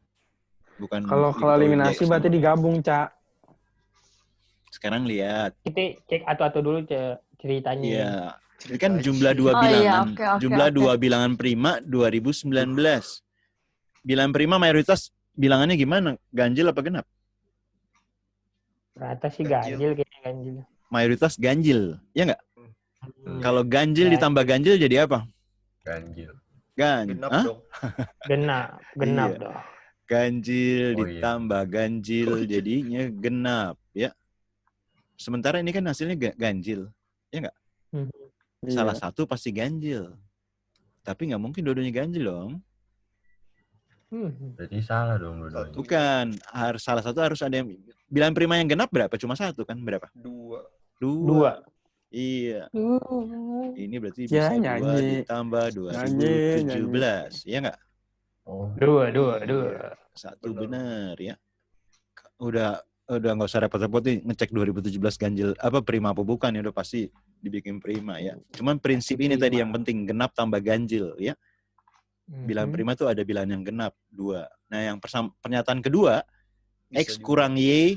Bukan. Kalau eliminasi berarti digabung, Cak. Sekarang lihat. Kita cek atau dulu ceritanya. Iya. Ini kan jumlah dua Oh, bilangan. iya, oke, Jumlah oke. dua bilangan prima 2019. Bilangan prima mayoritas bilangannya gimana? Ganjil apa genap? Rata sih ganjil kayaknya ganjil. Mayoritas ganjil. Ya nggak? Hmm. Kalau ganjil Ya. ditambah ganjil jadi apa? Ganjil. Genap Hah? dong. Genap Iya. dong. Ganjil Oh, iya. ditambah ganjil jadinya genap. Ya. Sementara ini kan hasilnya ganjil. Ya nggak? Salah satu pasti ganjil. Tapi nggak mungkin dua-duanya ganjil dong. Berarti salah dong dua-duanya. Bukan. Salah satu harus ada yang... Bilangan prima yang genap berapa? Cuma satu kan? Berapa? 2. Dua. Iya. Ini berarti Ya, bisa 2 nyanyi. ditambah 2017. Iya nggak? Oh, Dua. Satu benar ya. Udah nggak usah repot-repot nih ngecek 2017 ganjil apa prima apa bukan ya, udah pasti dibikin prima ya. Cuman prinsip ini Prima. tadi yang penting, genap tambah ganjil ya. Bilangan prima tuh ada bilangan yang genap 2. Nah, yang pernyataan kedua, X kurang Y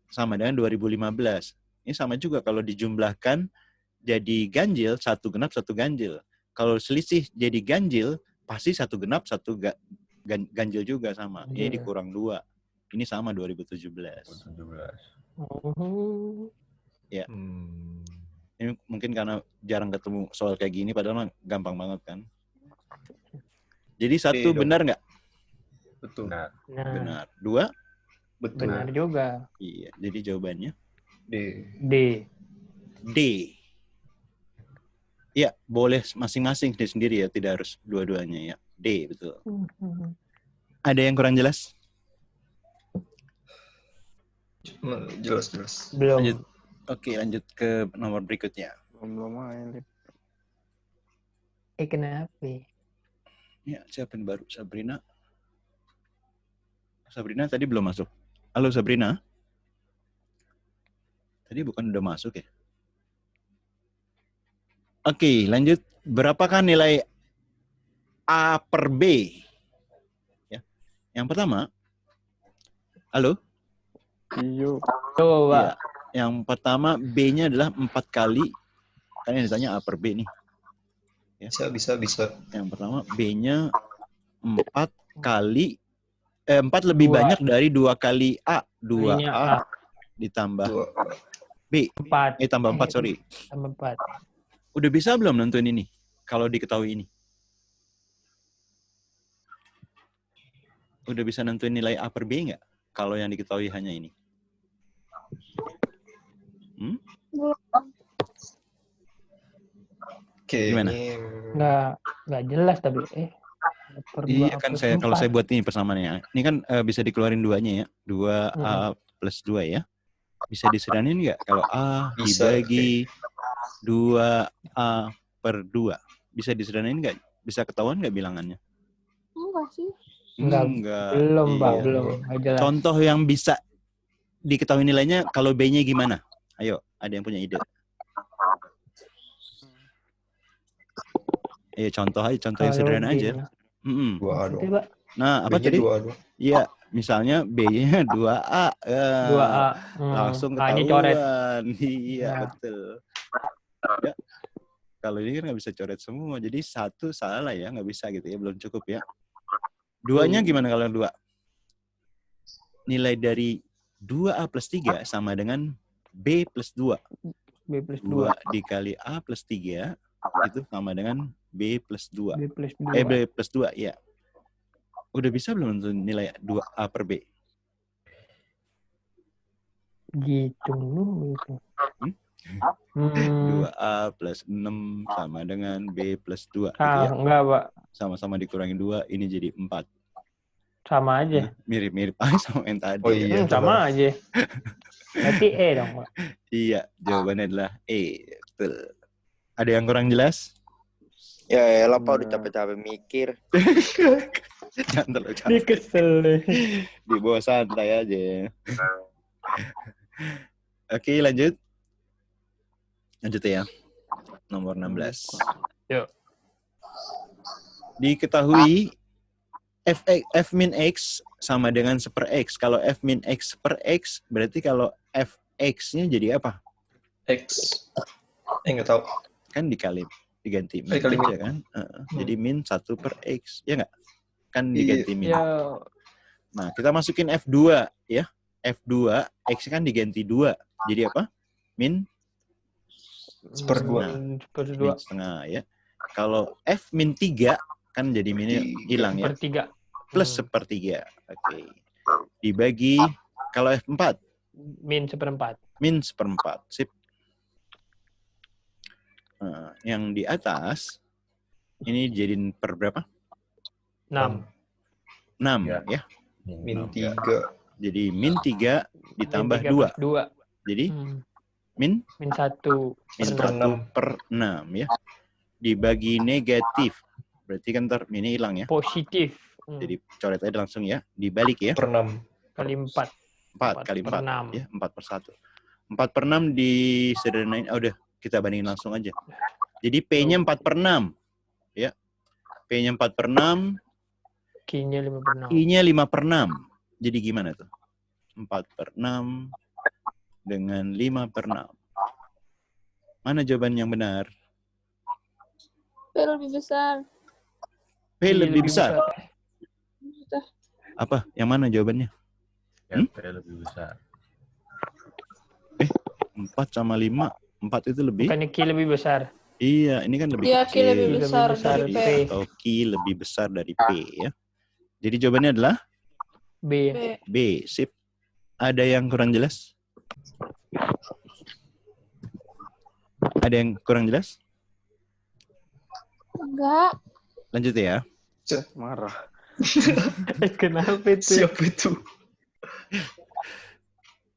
sama dengan 2015. Ini sama juga kalau dijumlahkan jadi ganjil, satu genap, satu ganjil. Kalau selisih jadi ganjil, pasti satu genap, satu ganjil juga sama. Ini dikurang 2. Ini sama 2017. 17. Ya. Ini mungkin karena jarang ketemu soal kayak gini, padahal mah gampang banget kan. Jadi satu dong. benar nggak? Betul. Nah, Nah, Benar. 2? Betul. benar juga. Iya. Jadi jawabannya D. D. Ya, boleh masing-masing sendiri ya, tidak harus dua-duanya ya. D, betul. Ada yang kurang jelas? Jelas. Belum. Lanjut. Oke, lanjut ke nomor berikutnya. Belum main. Kenapa? Ya, siapa yang baru? Sabrina. Sabrina tadi belum masuk. Halo Sabrina. Tadi bukan udah masuk ya? Oke, lanjut. Berapakah nilai A per B? Ya. Yang pertama, halo? Tuh, Iya. Pak. Yang pertama, B-nya adalah 4 kali. Kan yang ditanya A per B nih. Bisa. Yang pertama, B-nya 4 kali 4 lebih banyak dari 2 kali A. 2A B-nya A. ditambah 2. B. 4. Tambah 4, sorry. Tambah 4. Udah bisa belum nentuin ini? Kalau diketahui ini. Udah bisa nentuin nilai A per B nggak? Kalau yang diketahui hanya ini. Oke, Gimana? ini Nggak jelas tapi per Iya 2 kan plus kalau 4. saya buat ini persamaannya. Ini kan bisa dikeluarin duanya ya. 2A plus 2 ya. Bisa disederhanain nggak? Kalau A Bisa, dibagi 2A per 2. Bisa disederhanain nggak? Bisa ketahuan nggak bilangannya? Enggak sih. Enggak. Belum, Pak. Iya. Belum. Nggak jelas. Contoh yang bisa diketahui nilainya kalau B-nya gimana? Ayo, ada yang punya ide? Iya, contoh yang sederhana aja. 2A dong. Pak. Nah, apa B-nya tadi? 2A dong. Iya, misalnya B-nya 2A. 2A. Langsung A-nya coret. ketahuan. Iya, Ya. betul. Ya. Kalau ini kan nggak bisa coret semua. Jadi satu salah ya, nggak bisa gitu ya. Belum cukup ya. Duanya gimana kalau 2? Nilai dari 2A plus 3 sama dengan B plus 2. B plus 2 2. dikali A plus 3 itu sama dengan B plus 2. B plus 2. B plus 2, ya. Udah bisa belum untuk nilai 2A per B? Gitu. 2A plus 6 sama dengan B plus 2. Gitu ya. Enggak, Pak. Sama-sama dikurangi 2, ini jadi 4. Sama aja. Nah, mirip-mirip aja sama yang tadi. Oh iya. Sama aja. Berarti E dong, Pak. Iya, jawabannya adalah E. Betul. Ada yang kurang jelas? Ya elah Pak, udah capek-capek mikir. Jangan terlalu Dia capek. kesel deh. Di bawah santai aja. Oke, lanjut. Lanjut ya. Nomor 16. Yuk. Diketahui F min X sama dengan 1/X. Kalau F min X per X, berarti kalau Fx-nya jadi apa? X. Nggak tahu. Kan diganti min Dikali min. aja kan? Jadi min 1/X. Ya nggak? Kan diganti min. Ya, Nah, kita masukin F2 ya. F2, X kan diganti 2. Jadi apa? Min 1/2. min setengah ya. Kalau F min 3 kan jadi minnya hilang ya. 1/3. Plus 1/3. Oke. Dibagi kalau F4 Min 1/4. min 1/4. Sip. Nah, yang di atas ini jadiin per berapa? 6. 6 Ya. ya. Min 3. Jadi min 3 ditambah 2. 2. Jadi min Min 1. min 1/6 ya. Dibagi negatif. Berarti kan ntar minnya hilang ya. Positif. Jadi coret aja langsung ya. Dibalik ya. 4/6. Kali 4. 4 kali 4. 4/6. Ya, 4/1. 4/6 disederhanain. Udah, kita bandingin langsung aja. Jadi P-nya 4/6. Ya. P-nya 4/6. Q-nya 5/6. I-nya 5/6. Jadi gimana tuh? 4/6 dengan 5/6. Mana jawaban yang benar? P lebih besar. P lebih besar. Susah. Apa? Yang mana jawabannya? Ya, P lebih besar. 4 sama 5. 4 itu lebih. Bukannya Q lebih besar. Iya, ini kan lebih Iya, Q kecil. lebih besar besar dari P. P. Atau Q lebih besar dari P ya. Jadi jawabannya adalah B. P. B. Sip. Ada yang kurang jelas? Ada yang kurang jelas? Enggak. Lanjut ya. Marah. Kenapa itu? Siapa itu?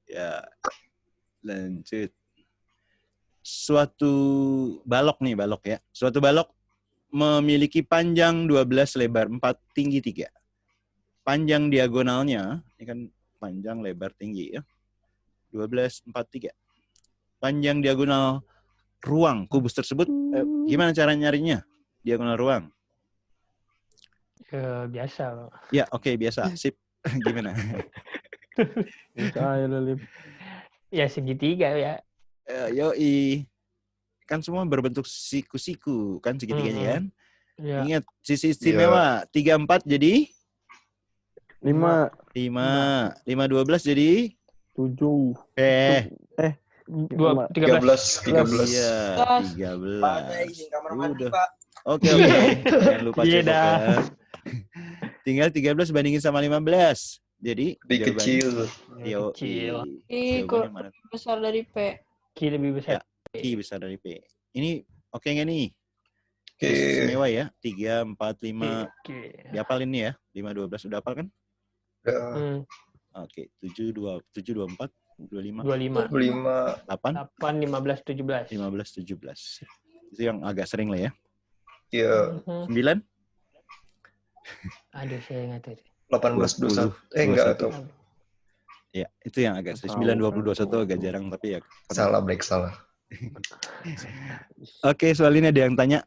Ya. Lanjut. Suatu balok nih, balok ya. Suatu balok memiliki panjang 12, lebar 4, tinggi 3. Panjang diagonalnya, ini kan panjang, lebar, tinggi ya. 12, 4, 3. Panjang diagonal ruang. Kubus tersebut gimana cara nyarinya? Diagonal ruang. Biasa. Ya, oke, biasa. Sip. Gimana? Bisa ya Lip. Ya segitiga ya. Yoi. Kan semua berbentuk siku-siku. Kan segitiganya kan? Ya. Ingat, sisi istimewa. 3, 4 jadi? 5. 5. 12 jadi? 7. 13. 13. Iya, 13. Udah. Oke. Jangan lupa Iya cebok dah. ya. Tinggal 13 bandingin sama 15. Jadi Lebih kecil. Kecil. Jawabannya mana? Besar dari P. Q lebih besar. I besar dari P. Ini oke nggak nih? Oke. Istimewa ya. 3, 4, 5. Oke. Dihafal ini ya. 5, 12. Udah hafal kan? Udah. Oke. 7, 24, 25. 25. 5. 8, 8, 15, 17. 15, 17. Itu yang agak sering lah ya. Iya. 9? Aduh, saya nggak tahu. 18, 21. 21. Enggak tahu. Ya, itu yang agak sering. 9, 20, 21 agak jarang tapi ya. Salah, Black, salah. Oke, soal ini ada yang tanya?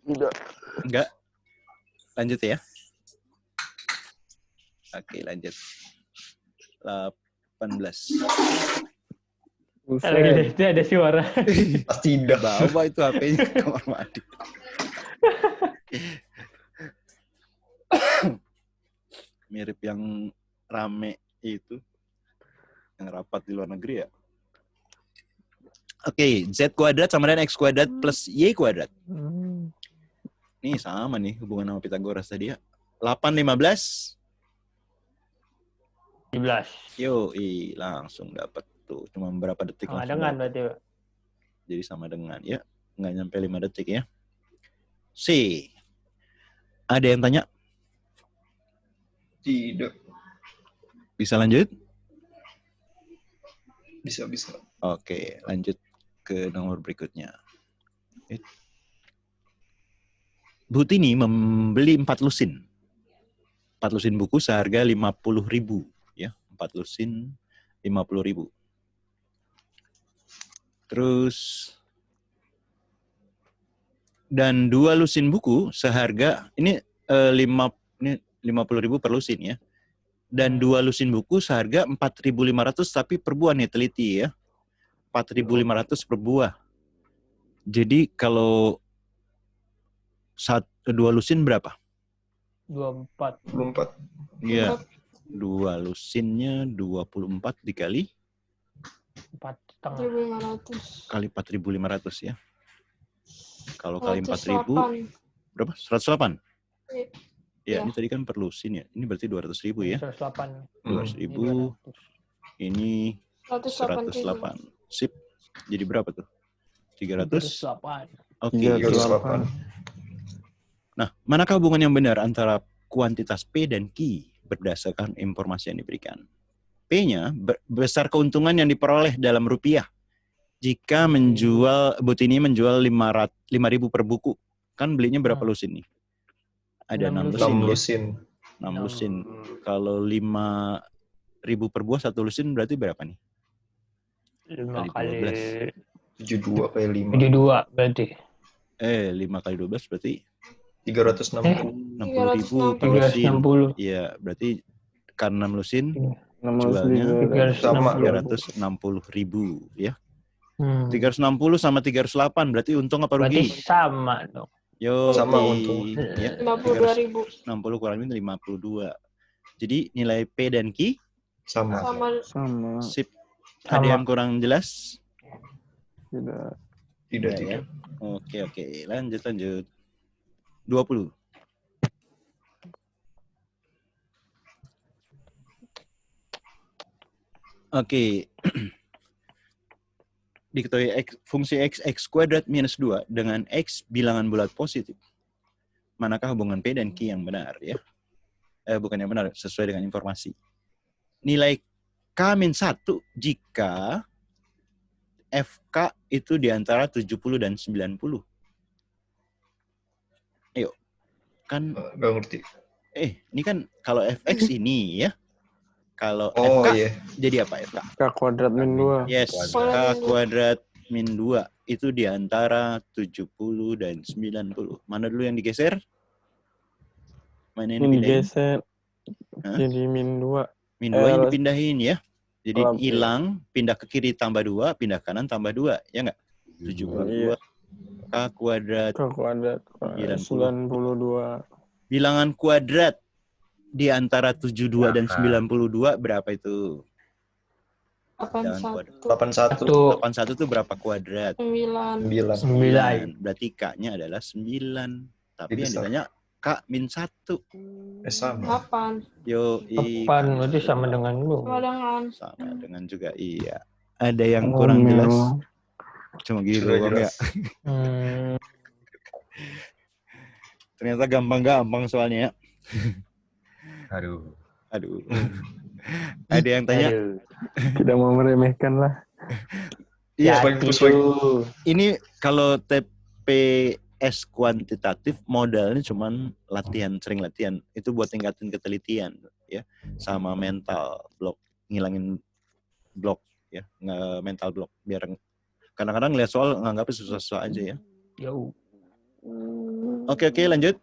Tidak. Enggak? Lanjut ya. Oke, lanjut. 18. Itu ada suara. Pasti tidak. Bawa itu HP-nya ke kamar mandi. Mirip yang rame itu. Yang rapat di luar negeri ya. Oke, Z kuadrat sama dengan X kuadrat plus Y kuadrat. Ini sama nih hubungan sama Pythagoras tadi ya. 8, 15. 17. Yo, langsung dapat tuh. Cuma berapa detik Sama langsung dengan dapet. berarti, Pak. Jadi sama dengan ya. Nggak nyampe 5 detik ya. C. Ada yang tanya? Tidak. Bisa lanjut? Bisa. Oke, lanjut ke nomor berikutnya. Bu Tini membeli 4 lusin. 4 lusin buku seharga 50.000 ya. 4 lusin 50.000. Terus dan 2 lusin buku seharga ini 50.000 per lusin ya. Dan 2 lusin buku seharga 4.500 tapi per buah nih teliti ya. 4.500 per buah. Jadi kalau 2 lusin berapa? 24. 24. Iya. 2 lusinnya 24 dikali 4,5. 1.500. kali 4.500 ya. Kalau kali 4.000 108. berapa? 108? Iya. Ya, ini tadi kan per lusin ya. Ini berarti 200.000 ya. 108. 200.000. Ini 108. 108. Sip. Jadi berapa tuh? 300? 108. Oke. 308. Nah, manakah hubungan yang benar antara kuantitas P dan Q berdasarkan informasi yang diberikan? P-nya besar keuntungan yang diperoleh dalam rupiah. Jika Butini menjual 5.000 per buku. Kan belinya berapa lusin nih? Ada 6 lusin. 6 ya? lusin. 6 lusin. Kalau 5.000 per buah 1 lusin berarti berapa nih? 5 kali kali 72 kali 5. 72 berarti. 5 kali 12 berarti 360. 60.000 per lusin. 360. Iya, berarti karena 6 lusin 6 jualnya Sama. 360.000 ya. 360 sama 308 berarti untung apa Berarti rugi? sama dong. Yo, Sama untung. Ya, 52.000. 60 kurang lebih 52. Jadi nilai P dan Q Sama. Sama. sip. Sama. Ada yang kurang jelas? Tidak. Tidak. Ya. Oke. Lanjut. 20. Oke. Diketahui fungsi x kuadrat minus 2 dengan x bilangan bulat positif. Manakah hubungan P dan Q yang benar ya? Bukan yang benar, sesuai dengan informasi. Nilai K-1 jika FK itu di antara 70 dan 90. Ayo. Kan Nggak ngerti. ini kan kalau FX ini ya. Kalau Oh FK iya. jadi apa FK? K kuadrat min 2. Yes, Kuadrat. K kuadrat min 2 itu di antara 70 dan 90. Mana dulu yang digeser? Mana yang Ini dipindahin? digeser. Hah? Jadi min 2. Min 2 yang dipindahin ya. Jadi Oh, oke. hilang, pindah ke kiri tambah 2, pindah kanan tambah 2, ya enggak? 72 Iya. K kuadrat. K kuadrat 92. Bilangan kuadrat di antara 72 dan 92 berapa itu? 81. 81. 81 itu berapa kuadrat? 9. 9. Berarti K-nya adalah 9. Tapi Lebih yang besar. ditanya K min 1. Sama. 8. Yo, Depan berarti sama dengan lu. Sama dengan. sama dengan juga iya. Ada yang kurang jelas. Cuma gitu Sudah doang ya. jelas. Ternyata gampang-gampang soalnya ya. Aduh. Aduh. Ada yang tanya, Aduh. Tidak mau meremehkan lah. iya, Puswek. ini kalau TPS kuantitatif modalnya cuman latihan, sering latihan. Itu buat tingkatin ketelitian ya, sama mental block, ngilangin block ya, mental block biar kadang-kadang lihat soal nganggapnya susah-susah aja ya. Yo. Oke, lanjut.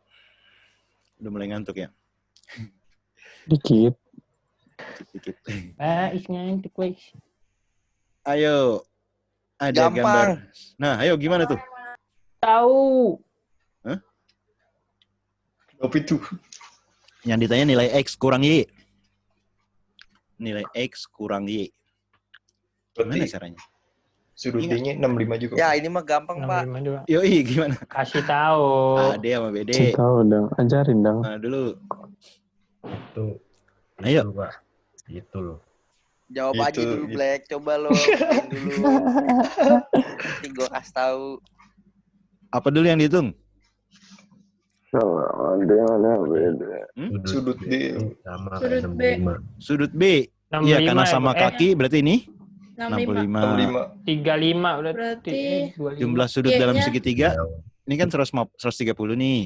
Udah mulai ngantuk ya. Dikit. Dikit. Is ngantuk guys. Ayo. Ada Gampang. gambar. Nah, ayo gimana tuh? Tahu. Apa itu? Yang ditanya nilai X kurang Y. Nilai X kurang Y. Gimana Berarti caranya? sudut Ingat. D-nya 65 juga. Ya, ini mah gampang, Pak. 65 juga. Yoi, gimana? Kasih tahu. Ade sama BD. Tahu dong. Ajarin dong. Mana dulu? Itu. Ayo. Itu, Pak. Itu loh. Jawab aja Itu- dulu, Black. Coba lo. Main dulu. Nanti gue kasih tahu. Apa dulu yang dihitung? Ada beda. Sudut D. itu sama Sudut kayak B. 65. Sudut B. 65 Iya, karena ya, sama Bu. kaki berarti ini 65. 65. 35 Berarti 25. Jumlah sudut Y-nya dalam segitiga Ya, ini kan 130 nih.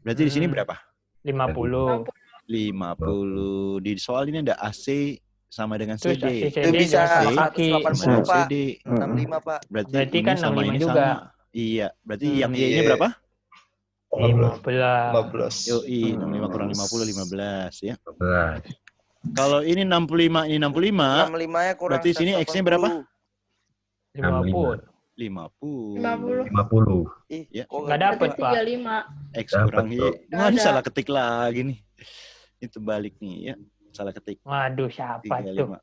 Berarti di sini berapa? 50. 50. Di soal ini ada AC sama dengan Terus CD. AC Itu bisa AC sama kaki. 180, sama dengan Pak. CD. 65, Pak. Berarti Berarti ini kan sama 65 ini juga. sama. Iya, berarti yang Y-nya Iya. berapa? 15. 15. Yoi, 65 kurang 50, 15 ya. 12. Kalau ini 65, ini 65, 65-nya kurang. berarti sini X-nya berapa? 50. 50. 50. 50. Ih, Ya. kok Nggak dapet, Pak. 35. X Dapat, kurang Y. Bro. Wah, ini Ada. salah ketik lagi nih. Itu balik nih ya. Salah ketik. Waduh, siapa tuh? 35.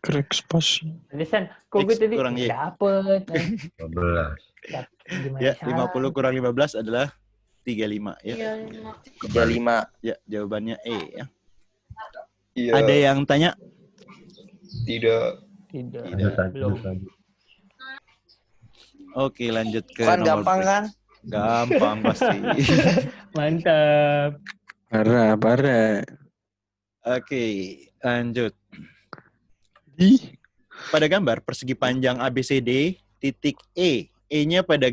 Krek spasi. Tadi San, kok X gue tadi kurang Y. dapet. 12. Gimana Ya, salah? 50 kurang 15 adalah 35 ya. 35. 35. Ya, jawabannya E ya. Iya. Ada yang tanya? Tidak. Tidak. Lanjut, Belum. lanjut. Oke, lanjut ke Kan nomor gampang berikut. kan? Gampang pasti. Mantap. Parah. Oke, lanjut. Ih. Pada gambar persegi panjang ABCD titik E. E-nya pada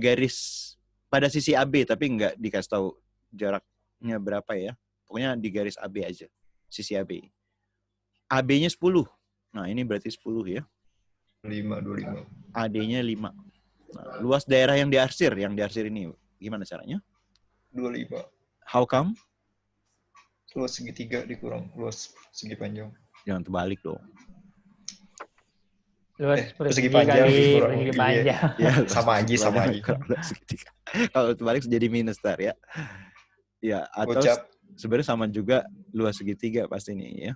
sisi AB tapi nggak dikasih tahu jaraknya berapa ya. Pokoknya di garis AB aja. Sisi AB. AB-nya 10. Nah, ini berarti 10 ya. 25. AD-nya 5. Nah, luas daerah yang diarsir ini gimana caranya? 25. How come? Luas segitiga dikurang luas segi panjang. Jangan terbalik dong. Luas persegi persegi panjang kali dikurang. persegi Iya. panjang. Ya, Sama aja, sama aja. Kalau terbalik jadi minus tar ya. Ya, atau Gocap. sebenarnya sama juga luas segitiga pasti nih ya.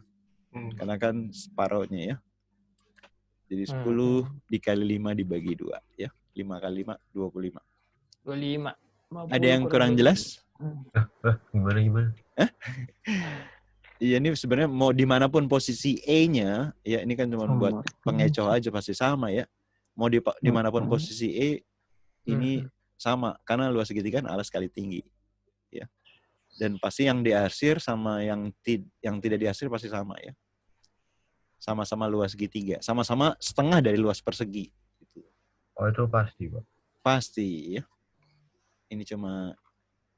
Karena kan separohnya ya. Jadi 10 dikali 5 dibagi 2 ya. 5 kali 5, 25. 25. Ada yang kurang jelas? Gimana? Iya, ini sebenarnya mau dimanapun posisi E-nya, ya ini kan cuma buat pengecoh aja pasti sama ya. Mau dimanapun posisi E, ini sama. Karena luas segitiga kan alas kali tinggi. Ya. Dan pasti yang diarsir sama yang tidak diarsir pasti sama ya. Sama-sama luas segitiga. Sama-sama setengah dari luas persegi. Gitu. Oh, itu pasti, Pak. Pasti ya. Ini cuma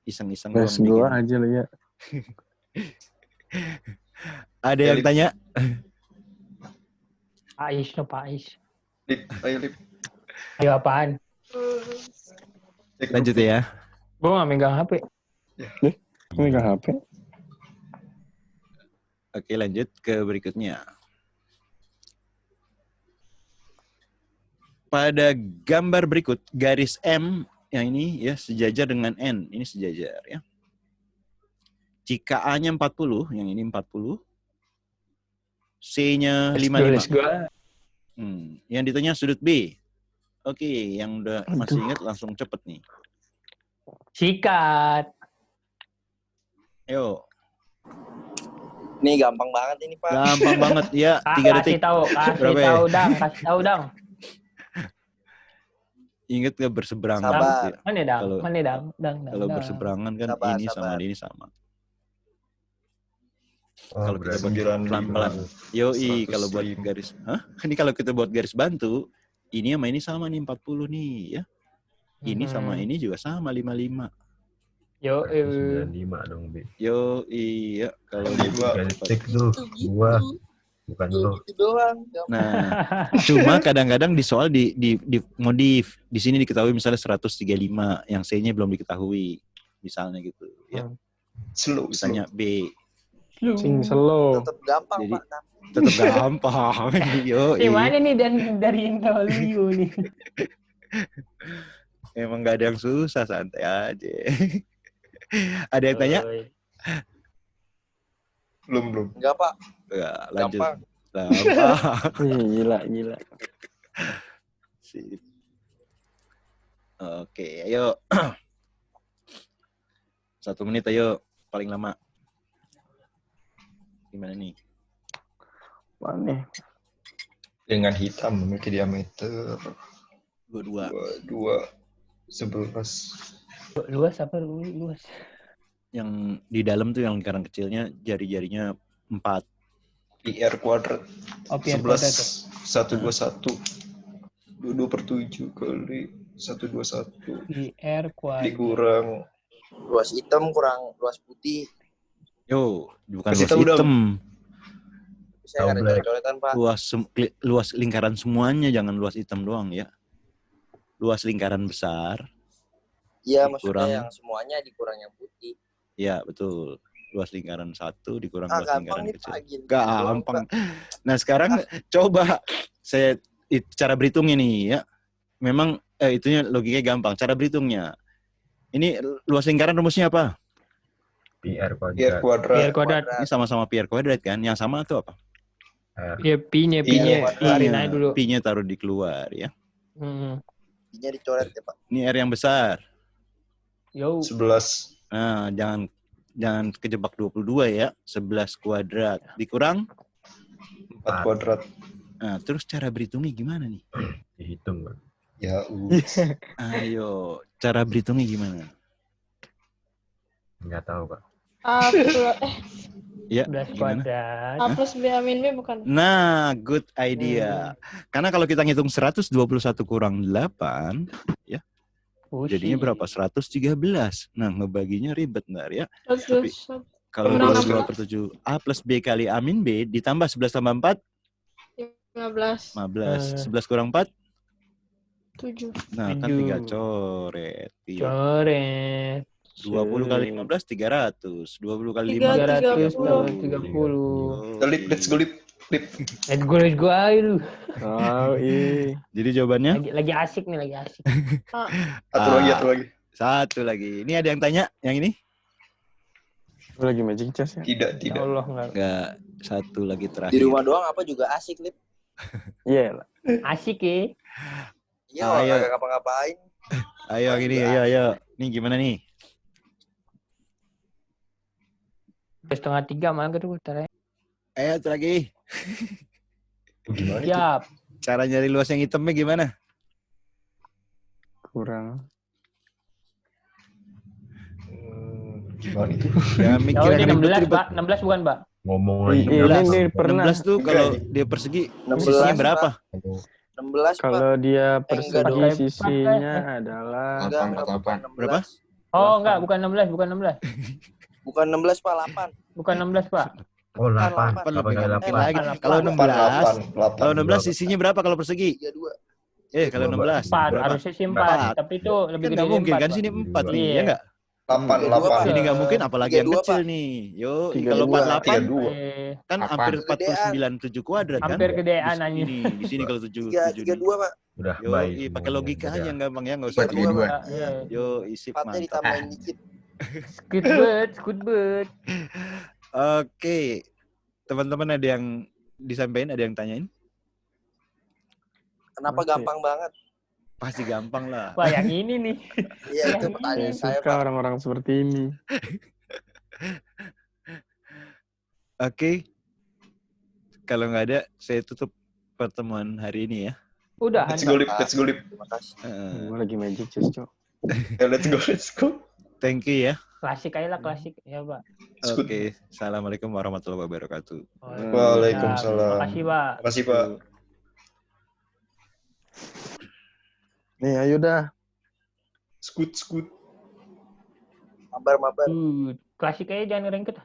iseng-iseng Les doang gua bikin. aja lah ya. Ada Ya, yang Lip. tanya? Ais, no Pak Ais. Lip, ayo Lip. Ayo apaan? Cek Lanjut grup. ya. Gue nggak megang HP. Ini nggak HP. Oke, lanjut ke berikutnya. Pada gambar berikut, garis M yang ini ya sejajar dengan N. Ini sejajar ya. Jika A-nya 40, yang ini 40. C-nya 55. Gue Yang ditanya sudut B. Oke, yang udah masih ingat langsung cepet nih. sikat. Ayo, Ini gampang banget ini, Pak. gampang banget ya. 3 detik. Berapa ya? Kasih tahu dang. Ingat gak berseberangan? Sabar. gitu ya? Mana dang? Kalau- Mana dang? Dang. Kalau berseberangan kan Sabar, ini sama sabar. ini sama. Oh, Kalau kita berarti buat pelan-pelan. Yoi, 105. kalau buat garis. Ini kalau kita buat garis bantu, ini sama ini sama nih 40 nih ya. Ini sama ini juga sama 55. Yo, 95 dong, B. Yo, iya. Kalau Lima. Detik tuh, gua. Bukan lu. Itu doang. Nah, cuma kadang-kadang di soal di modif. Di sini diketahui misalnya 135, yang C-nya belum diketahui. Misalnya gitu ya. Slow, slow. Misalnya B. Sing slow. Tetap gampang, Jadi- Pak. Tetap gampang. Yo, Gimana nih dari yang dahulu nih? Emang gak ada yang susah, santai aja. Ada yang tanya? Belum. Enggak, Pak. Enggak, lanjut. Gampang. Gampang. Gila. Sip. Oke, ayo. 1 menit ayo, paling lama. Gimana nih? Mana? Dengan hitam memiliki diameter 22. 11. Luas apa luas? Yang di dalam tuh yang lingkaran kecilnya jari-jarinya 4. PR kuadrat. Oh, PR kuadrat tuh. 121. 22/7 kali 121. PR kuadrat. Dikurang. Luas hitam kurang luas putih. Yo, bukan Kasih luas tahu dong. hitam. Saya nggak ada Black. coret-coretan, Pak. Luas lingkaran semuanya, jangan luas hitam doang ya. Luas lingkaran besar. Iya, Dikurang. maksudnya yang semuanya dikurang yang putih. Ya, betul. Luas lingkaran 1 dikurang Ah, luas gampang lingkaran nih, kecil. Pak. Gini. Gampang. Nah, sekarang coba saya cara berhitungnya nih ya. Memang itunya logikanya gampang. Cara berhitungnya. Ini luas lingkaran rumusnya apa? PR PR kuadrat. kuadrat. PR kuadrat. Ini sama-sama pi kuadrat kan? Yang sama itu apa? R. Ya P-nya Iya, keluarin aja dulu. Pi-nya taruh di keluar ya. Ininya dicoret ya, Pak. Ini R yang besar. Yo. 11. Nah, jangan kejebak 22 ya. 11 kuadrat dikurang. 4 kuadrat. Nah, terus cara berhitungnya gimana nih? Dihitung, Bang. Ya, Ayo, cara berhitungnya gimana? Nggak tahu, Pak. Ya, 11 gimana? kuadrat. A plus B amin B bukan? Nah, good idea. Karena kalau kita ngitung 121 kurang 8, jadinya berapa? 113. Nah, ngebaginya ribet, ntar ya. Terus Kalau Kurang 22/7 A plus B kali A min B ditambah 11 tambah 4, 15. 15. 11 kurang 4, 7. nah kan 7. tinggal coret. Iya. Coret. 20 kali 15, 300. 20 kali 5, 330. Lip, let's go Lip. Let's go aja lu. Oh, Jadi jawabannya? Lagi asik nih, lagi asik. Satu lagi. Satu lagi. Ini ada yang tanya? Yang ini? lagi magic chess ya? Tidak. Ya Allah, Enggak. Satu lagi terakhir. Di rumah doang apa juga asik, Lip. Iya lah. asik ya. Iya, Ayo. nggak ngapa-ngapain. Ayo gini, ayo. Nih gimana nih? 2:30 malah gitu bentar ya. Ayo satu lagi. Gimana itu? Siap. Cara nyari luas yang hitamnya gimana? Kurang. Gimana itu? Jangan mikir Oh, yang ini 16, ribet-ribet. Pak. 16 bukan, Pak? Ngomong lagi. Ini pernah. 16 tuh kalau dia persegi 16, sisinya berapa? 16, Pak. Kalau dia enggak persegi dong. sisinya adalah Enggak, bukan 16. Berapa? Oh, enggak, bukan 16, bukan 16. Bukan 16, Pak, 8. Bukan 16, Pak. Oh, 8. Delapan. Lebih nggak mungkin 8. lagi. Delapan. Kalau 16, 8. kalau 16 sisinya berapa kalau persegi? 32. Kalau 16 4, berapa? harusnya sih 4. Empat. Tapi itu lebih Kan gede nggak dari mungkin 4, kan Pak. sini 4 nih, Iya. ya nggak? 8. Ini nggak mungkin apalagi yang 32, kecil Pak. nih. Yo, 32. kalau 48 32. kan Apa? hampir Gedean. 49 7 kuadrat kan? Hampir gedean Di anjing. sini, di sini kalau 7 32, Pak. Udah Yo, baik. pakai logika aja yang gampang ya, nggak usah 32, Pak. Iya. Yo, isip 4-nya mantap. ditambahin dikit. Squid bird. Oke, teman-teman ada yang disampaikan, ada yang tanyain? Kenapa Oke. gampang banget? Pasti gampang lah. Wah, yang ini nih. Iya, itu Yang pertanyaan ini. saya, Suka Pak. orang-orang seperti ini. Oke, kalau nggak ada, saya tutup pertemuan hari ini ya. Udah, Let's go, Lip. Let's go, Lip. Terima kasih. Gue lagi magic chess, Cok. Let's go, let's go. Thank you ya. klasik aja lah, klasik. Ya, Pak. Skut. Oke, assalamualaikum warahmatullahi wabarakatuh. Waalaikumsalam. Makasih, Pak. Makasih, Pak. Nih, ayo dah. Skut. Mabar. Klasik aja jangan rengket.